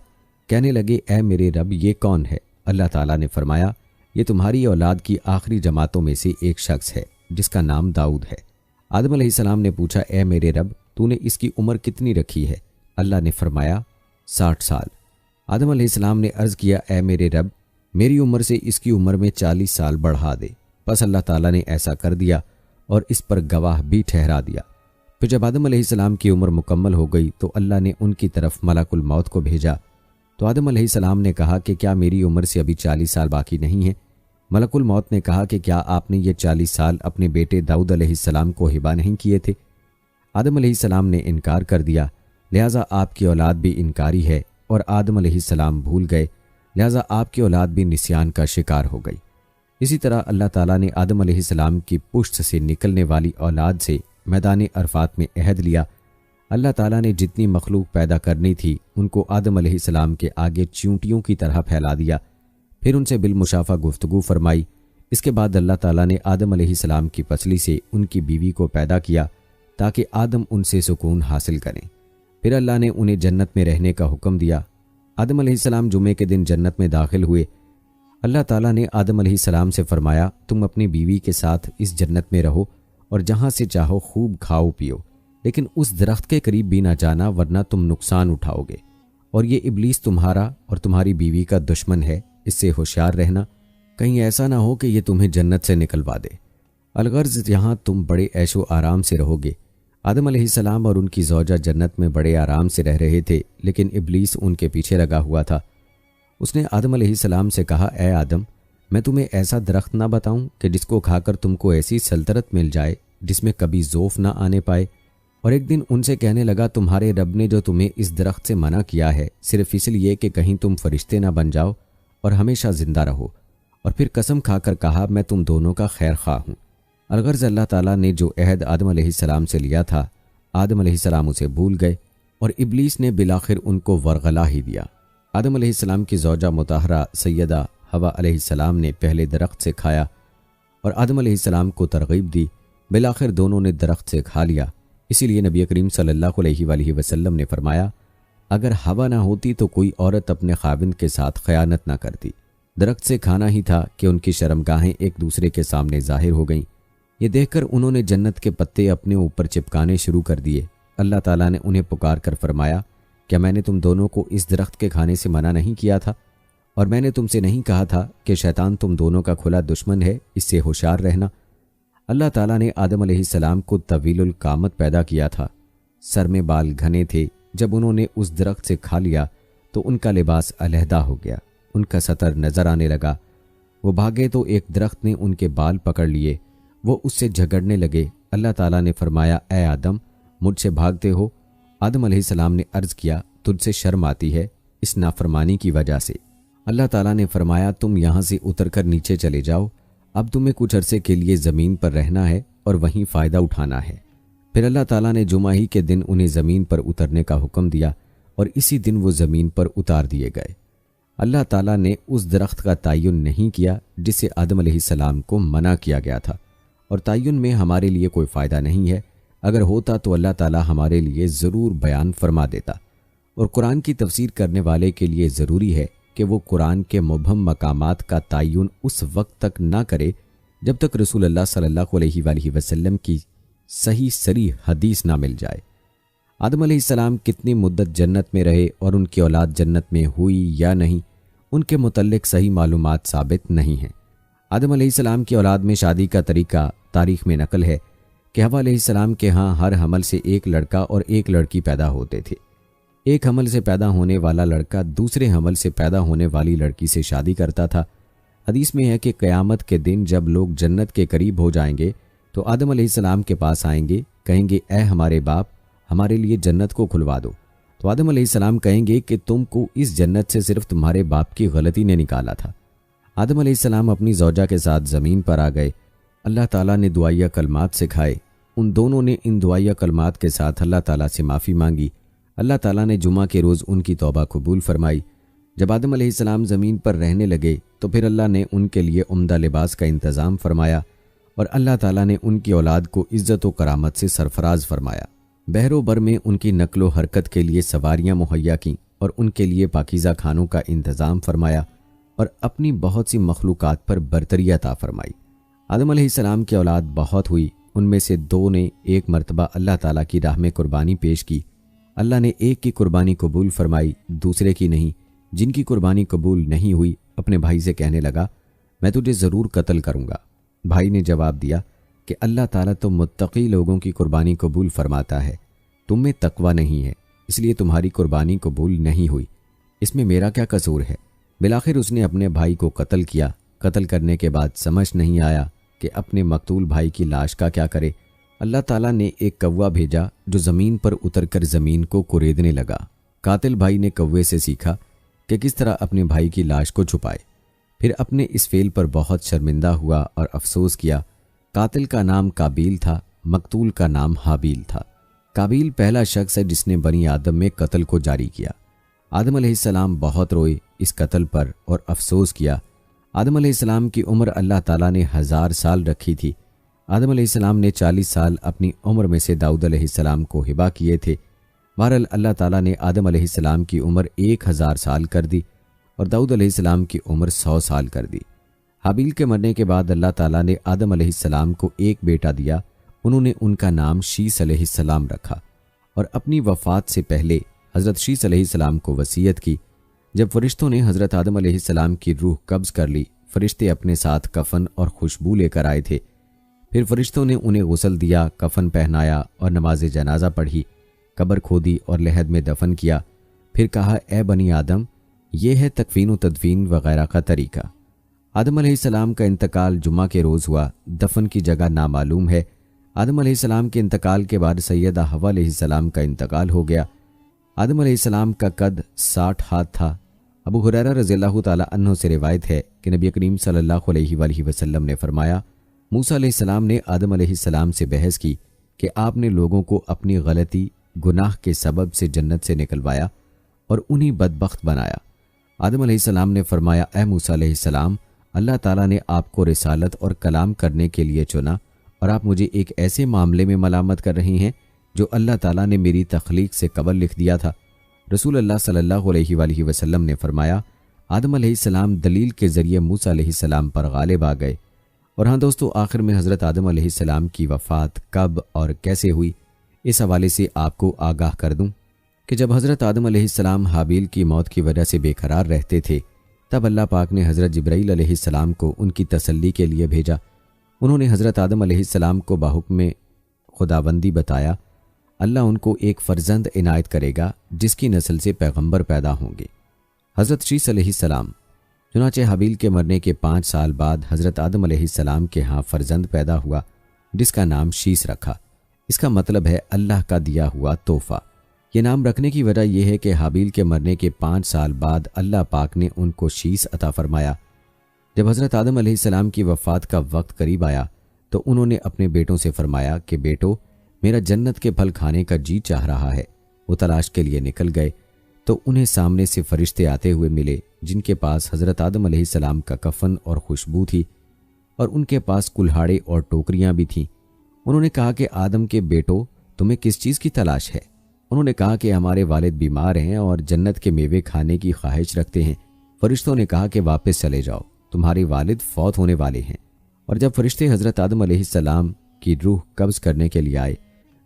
کہنے لگے، اے میرے رب، یہ کون ہے؟ اللہ تعالیٰ نے فرمایا، یہ تمہاری اولاد کی آخری جماعتوں میں سے ایک شخص ہے جس کا نام داؤد ہے۔ آدم علیہ السلام نے پوچھا، اے میرے رب، تو نے اس کی عمر کتنی رکھی ہے؟ اللہ نے فرمایا، 60 سال۔ آدم علیہ السلام نے عرض کیا، اے میرے رب، میری عمر سے اس کی عمر میں 40 سال بڑھا دے۔ پس اللہ تعالیٰ نے ایسا کر دیا اور اس پر گواہ بھی ٹھہرا دیا۔ پھر جب آدم علیہ السلام کی عمر مکمل ہو گئی تو اللہ نے ان کی طرف ملک الموت کو بھیجا۔ تو آدم علیہ السلام نے کہا کہ کیا میری عمر سے ابھی 40 سال باقی نہیں ہے؟ ملک الموت نے کہا کہ کیا آپ نے یہ 40 سال اپنے بیٹے داؤد علیہ السلام کو ہبہ نہیں کیے تھے؟ آدم علیہ السلام نے انکار کر دیا، لہٰذا آپ کی اولاد بھی انکاری ہے، اور آدم علیہ السلام بھول گئے، لہٰذا آپ کی اولاد بھی نسیان کا شکار ہو گئی۔ اسی طرح اللہ تعالیٰ نے آدم علیہ السلام کی پشت سے نکلنے والی اولاد سے میدان عرفات میں عہد لیا۔ اللہ تعالیٰ نے جتنی مخلوق پیدا کرنی تھی ان کو آدم علیہ السلام کے آگے چیونٹیوں کی طرح پھیلا دیا، پھر ان سے بالمشافہ گفتگو فرمائی۔ اس کے بعد اللہ تعالیٰ نے آدم علیہ السلام کی پسلی سے ان کی بیوی کو پیدا کیا تاکہ آدم ان سے سکون حاصل کریں۔ پھر اللہ نے انہیں جنت میں رہنے کا حکم دیا۔ آدم علیہ السلام جمعے کے دن جنت میں داخل ہوئے۔ اللہ تعالیٰ نے آدم علیہ السلام سے فرمایا، تم اپنی بیوی کے ساتھ اس جنت میں رہو اور جہاں سے چاہو خوب کھاؤ پیو، لیکن اس درخت کے قریب بھی نہ جانا ورنہ تم نقصان اٹھاؤ گے، اور یہ ابلیس تمہارا اور تمہاری بیوی کا دشمن ہے، اس سے ہوشیار رہنا، کہیں ایسا نہ ہو کہ یہ تمہیں جنت سے نکلوا دے۔ الغرض یہاں تم بڑے عیش و آرام سے رہو گے۔ آدم علیہ السلام اور ان کی زوجہ جنت میں بڑے آرام سے رہ رہے تھے، لیکن ابلیس ان کے پیچھے لگا ہوا تھا۔ اس نے آدم علیہ السلام سے کہا، اے آدم، میں تمہیں ایسا درخت نہ بتاؤں کہ جس کو کھا کر تم کو ایسی سلطنت مل جائے جس میں کبھی زوف نہ آنے پائے اور ایک دن ان سے کہنے لگا تمہارے رب نے جو تمہیں اس درخت سے منع کیا ہے صرف اس لیے کہ کہیں تم فرشتے نہ بن جاؤ اور ہمیشہ زندہ رہو، اور پھر قسم کھا کر کہا میں تم دونوں کا خیر خواہ ہوں۔ الغرض اللہ تعالیٰ نے جو عہد آدم علیہ السلام سے لیا تھا، آدم علیہ السلام اسے بھول گئے اور ابلیس نے بالآخر ان کو ورغلا ہی دیا۔ آدم علیہ السلام کی زوجہ مطہرہ سیدہ حوا علیہ السلام نے پہلے درخت سے کھایا اور آدم علیہ السلام کو ترغیب دی، بالآخر دونوں نے درخت سے کھا لیا۔ اسی لیے نبی کریم صلی اللہ علیہ وآلہ وسلم نے فرمایا اگر حوا نہ ہوتی تو کوئی عورت اپنے خاوند کے ساتھ خیانت نہ کرتی۔ درخت سے کھانا ہی تھا کہ ان کی شرمگاہیں ایک دوسرے کے سامنے ظاہر ہو گئیں۔ یہ دیکھ کر انہوں نے جنت کے پتے اپنے اوپر چپکانے شروع کر دیے۔ اللہ تعالیٰ نے انہیں پکار کر فرمایا کیا میں نے تم دونوں کو اس درخت کے کھانے سے منع نہیں کیا تھا؟ اور میں نے تم سے نہیں کہا تھا کہ شیطان تم دونوں کا کھلا دشمن ہے، اس سے ہوشیار رہنا۔ اللہ تعالیٰ نے آدم علیہ السلام کو طویل القامت پیدا کیا تھا، سر میں بال گھنے تھے۔ جب انہوں نے اس درخت سے کھا لیا تو ان کا لباس علیحدہ ہو گیا، ان کا سطر نظر آنے لگا۔ وہ بھاگے تو ایک درخت نے ان کے بال پکڑ لیے، وہ اس سے جھگڑنے لگے۔ اللہ تعالیٰ نے فرمایا اے آدم مجھ سے بھاگتے ہو؟ آدم علیہ السلام نے عرض کیا تجھ سے شرم آتی ہے اس نافرمانی کی وجہ سے۔ اللہ تعالیٰ نے فرمایا تم یہاں سے اتر کر نیچے چلے جاؤ، اب تمہیں کچھ عرصے کے لیے زمین پر رہنا ہے اور وہیں فائدہ اٹھانا ہے۔ پھر اللہ تعالیٰ نے جمعہ ہی کے دن انہیں زمین پر اترنے کا حکم دیا اور اسی دن وہ زمین پر اتار دیے گئے۔ اللہ تعالیٰ نے اس درخت کا تعین نہیں کیا جسے آدم علیہ السلام کو منع کیا گیا تھا، اور تعین میں ہمارے لیے کوئی فائدہ نہیں ہے۔ اگر ہوتا تو اللہ تعالیٰ ہمارے لیے ضرور بیان فرما دیتا، اور قرآن کی تفسیر کرنے والے کے لیے ضروری ہے کہ وہ قرآن کے مبہم مقامات کا تعین اس وقت تک نہ کرے جب تک رسول اللہ صلی اللہ علیہ وآلہ وسلم کی صحیح صریح حدیث نہ مل جائے۔ آدم علیہ السلام کتنی مدت جنت میں رہے اور ان کی اولاد جنت میں ہوئی یا نہیں، ان کے متعلق صحیح معلومات ثابت نہیں ہیں۔ آدم علیہ السلام کی اولاد میں شادی کا طریقہ تاریخ میں نقل ہے کہ حوا علیہ السلام کے ہاں ہر حمل سے ایک لڑکا اور ایک لڑکی پیدا ہوتے تھے۔ ایک حمل سے پیدا ہونے والا لڑکا دوسرے حمل سے پیدا ہونے والی لڑکی سے شادی کرتا تھا۔ حدیث میں ہے کہ قیامت کے دن جب لوگ جنت کے قریب ہو جائیں گے تو آدم علیہ السلام کے پاس آئیں گے، کہیں گے اے ہمارے باپ ہمارے لیے جنت کو کھلوا دو۔ تو آدم علیہ السلام کہیں گے کہ تم کو اس جنت سے صرف تمہارے باپ کی غلطی نے نکالا تھا۔ آدم علیہ السلام اپنی زوجہ کے ساتھ زمین پر آ گئے۔ اللہ تعالیٰ نے دعائیہ کلمات سکھائے، ان دونوں نے ان دعائیہ کلمات کے ساتھ اللہ تعالیٰ سے معافی مانگی۔ اللہ تعالیٰ نے جمعہ کے روز ان کی توبہ قبول فرمائی۔ جب آدم علیہ السلام زمین پر رہنے لگے تو پھر اللہ نے ان کے لیے عمدہ لباس کا انتظام فرمایا، اور اللہ تعالیٰ نے ان کی اولاد کو عزت و کرامت سے سرفراز فرمایا۔ بحر و بر میں ان کی نقل و حرکت کے لیے سواریاں مہیا کیں اور ان کے لیے پاکیزہ کھانوں کا انتظام فرمایا، اور اپنی بہت سی مخلوقات پر برتری عطا فرمائی۔ آدم علیہ السلام کی اولاد بہت ہوئی، ان میں سے دو نے ایک مرتبہ اللہ تعالیٰ کی راہ میں قربانی پیش کی۔ اللہ نے ایک کی قربانی قبول فرمائی، دوسرے کی نہیں۔ جن کی قربانی قبول نہیں ہوئی اپنے بھائی سے کہنے لگا میں تجھے ضرور قتل کروں گا۔ بھائی نے جواب دیا کہ اللہ تعالیٰ تو متقی لوگوں کی قربانی قبول فرماتا ہے، تم میں تقوی نہیں ہے، اس لیے تمہاری قربانی قبول نہیں ہوئی، اس میں میرا کیا قصور ہے؟ بالآخر اس نے اپنے بھائی کو قتل کیا۔ قتل کرنے کے بعد سمجھ نہیں آیا کہ اپنے مقتول بھائی کی لاش کا کیا کرے۔ اللہ تعالیٰ نے ایک کوا بھیجا جو زمین پر اتر کر زمین کو کوریدنے لگا۔ قاتل بھائی نے کوے سے سیکھا کہ کس طرح اپنے بھائی کی لاش کو چھپائے، پھر اپنے اس فعل پر بہت شرمندہ ہوا اور افسوس کیا۔ قاتل کا نام قابیل تھا، مقتول کا نام حابیل تھا۔ قابیل پہلا شخص ہے جس نے بنی آدم میں قتل کو جاری کیا۔ آدم علیہ السلام بہت روئے اس قتل پر اور افسوس کیا۔ آدم علیہ السلام کی عمر اللہ تعالیٰ نے 1000 سال رکھی تھی۔ آدم علیہ السلام نے 40 سال اپنی عمر میں سے داؤد علیہ السلام کو ہبہ کیے تھے۔ بہرحال اللہ تعالیٰ نے آدم علیہ السلام کی عمر 1000 سال کر دی اور داؤد علیہ السلام کی عمر 100 سال کر دی۔ حابیل کے مرنے کے بعد اللہ تعالیٰ نے آدم علیہ السلام کو ایک بیٹا دیا، انہوں نے ان کا نام شیث علیہ السلام رکھا، اور اپنی وفات سے پہلے حضرت شیث علیہ السلام کو وصیت کی۔ جب فرشتوں نے حضرت آدم علیہ السلام کی روح قبض کر لی، فرشتے اپنے ساتھ کفن اور خوشبو لے کر آئے تھے۔ پھر فرشتوں نے انہیں غسل دیا، کفن پہنایا اور نماز جنازہ پڑھی، قبر کھودی اور لحد میں دفن کیا۔ پھر کہا اے بنی آدم، یہ ہے تکفین و تدفین وغیرہ کا طریقہ۔ آدم علیہ السلام کا انتقال جمعہ کے روز ہوا، دفن کی جگہ نامعلوم ہے۔ آدم علیہ السلام کے انتقال کے بعد سیدہ حوا علیہ السلام کا انتقال ہو گیا۔ آدم علیہ السلام کا قد 60 ہاتھ تھا۔ ابو ہریرہ رضی اللہ تعالیٰ عنہ سے روایت ہے کہ نبی کریم صلی اللہ علیہ وآلہ وسلم نے فرمایا، موسیٰ علیہ السلام نے آدم علیہ السلام سے بحث کی کہ آپ نے لوگوں کو اپنی غلطی گناہ کے سبب سے جنت سے نکلوایا اور انہیں بدبخت بنایا۔ آدم علیہ السلام نے فرمایا، اے موسیٰ علیہ السلام، اللہ تعالیٰ نے آپ کو رسالت اور کلام کرنے کے لیے چنا اور آپ مجھے ایک ایسے معاملے میں ملامت کر رہی ہیں جو اللہ تعالیٰ نے میری تخلیق سے قبل لکھ دیا تھا۔ رسول اللہ صلی اللہ علیہ وآلہ وسلم نے فرمایا، آدم علیہ السلام دلیل کے ذریعے موسیٰ علیہ السلام پر غالب آ گئے۔ اور ہاں دوستو، آخر میں حضرت آدم علیہ السلام کی وفات کب اور کیسے ہوئی، اس حوالے سے آپ کو آگاہ کر دوں کہ جب حضرت آدم علیہ السلام حابیل کی موت کی وجہ سے بے قرار رہتے تھے، تب اللہ پاک نے حضرت جبرائیل علیہ السلام کو ان کی تسلی کے لیے بھیجا۔ انہوں نے حضرت آدم علیہ السلام کو بحکم خداوندی بتایا، اللہ ان کو ایک فرزند عنایت کرے گا جس کی نسل سے پیغمبر پیدا ہوں گے، حضرت شیث علیہ السلام۔ چنانچہ حابیل کے مرنے کے 5 سال بعد حضرت آدم علیہ السلام کے ہاں فرزند پیدا ہوا جس کا نام شیث رکھا۔ اس کا مطلب ہے اللہ کا دیا ہوا تحفہ۔ یہ نام رکھنے کی وجہ یہ ہے کہ حابیل کے مرنے کے 5 سال بعد اللہ پاک نے ان کو شیث عطا فرمایا۔ جب حضرت آدم علیہ السلام کی وفات کا وقت قریب آیا تو انہوں نے اپنے بیٹوں سے فرمایا کہ بیٹو، میرا جنت کے پھل کھانے کا جی چاہ رہا ہے۔ وہ تلاش کے لیے نکل گئے تو انہیں سامنے سے فرشتے آتے ہوئے ملے جن کے پاس حضرت آدم علیہ السلام کا کفن اور خوشبو تھی، اور ان کے پاس کلہاڑے اور ٹوکریاں بھی تھیں۔ انہوں نے کہا کہ آدم کے بیٹو، تمہیں کس چیز کی تلاش ہے؟ انہوں نے کہا کہ ہمارے والد بیمار ہیں اور جنت کے میوے کھانے کی خواہش رکھتے ہیں۔ فرشتوں نے کہا کہ واپس چلے جاؤ، تمہارے والد فوت ہونے والے ہیں۔ اور جب فرشتے حضرت آدم علیہ السلام کی روح قبض کرنے کے لیے آئے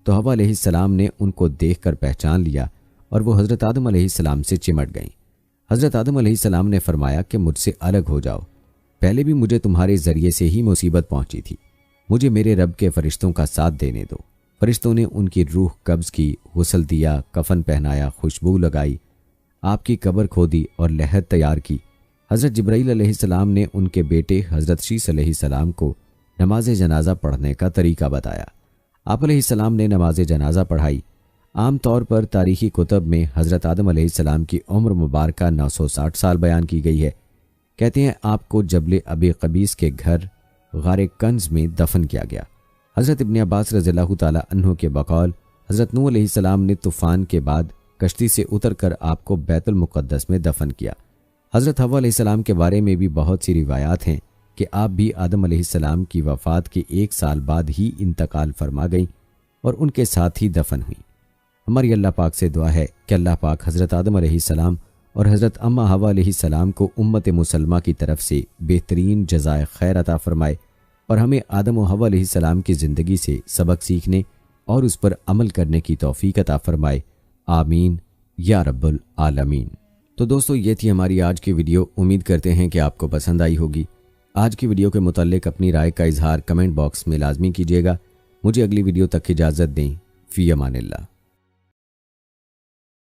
تو حوا علیہ السلام نے ان کو دیکھ کر پہچان لیا اور وہ حضرت آدم علیہ السلام سے چمٹ گئیں۔ حضرت آدم علیہ السلام نے فرمایا کہ مجھ سے الگ ہو جاؤ، پہلے بھی مجھے تمہارے ذریعے سے ہی مصیبت پہنچی تھی، مجھے میرے رب کے فرشتوں کا ساتھ دینے دو۔ فرشتوں نے ان کی روح قبض کی، غسل دیا، کفن پہنایا، خوشبو لگائی، آپ کی قبر کھودی اور لحد تیار کی۔ حضرت جبرائیل علیہ السلام نے ان کے بیٹے حضرت شیث علیہ السلام کو نماز جنازہ پڑھنے کا طریقہ بتایا۔ آپ علیہ السلام نے نماز جنازہ پڑھائی۔ عام طور پر تاریخی کتب میں حضرت آدم علیہ السلام کی عمر مبارکہ 960 سال بیان کی گئی ہے۔ کہتے ہیں آپ کو جبل ابی قبیس کے گھر غار کنز میں دفن کیا گیا۔ حضرت ابن عباس رضی اللہ تعالیٰ عنہ کے بقول حضرت نوح علیہ السلام نے طوفان کے بعد کشتی سے اتر کر آپ کو بیت المقدس میں دفن کیا۔ حضرت حوا علیہ السلام کے بارے میں بھی بہت سی روایات ہیں کہ آپ بھی آدم علیہ السلام کی وفات کے 1 سال بعد ہی انتقال فرما گئیں اور ان کے ساتھ ہی دفن ہوئیں۔ ہماری اللہ پاک سے دعا ہے کہ اللہ پاک حضرت آدم علیہ السلام اور حضرت اماں حوا علیہ السلام کو امت مسلمہ کی طرف سے بہترین جزائے خیر عطا فرمائے اور ہمیں آدم و حوا علیہ السلام کی زندگی سے سبق سیکھنے اور اس پر عمل کرنے کی توفیق عطا فرمائے، آمین یا رب العالمین۔ تو دوستو، یہ تھی ہماری آج کی ویڈیو۔ امید کرتے ہیں کہ آپ کو پسند آئی ہوگی۔ آج کی ویڈیو کے متعلق اپنی رائے کا اظہار کمنٹ باکس میں لازمی کیجیے گا۔ مجھے اگلی ویڈیو تک اجازت دیں۔ فی امان اللہ۔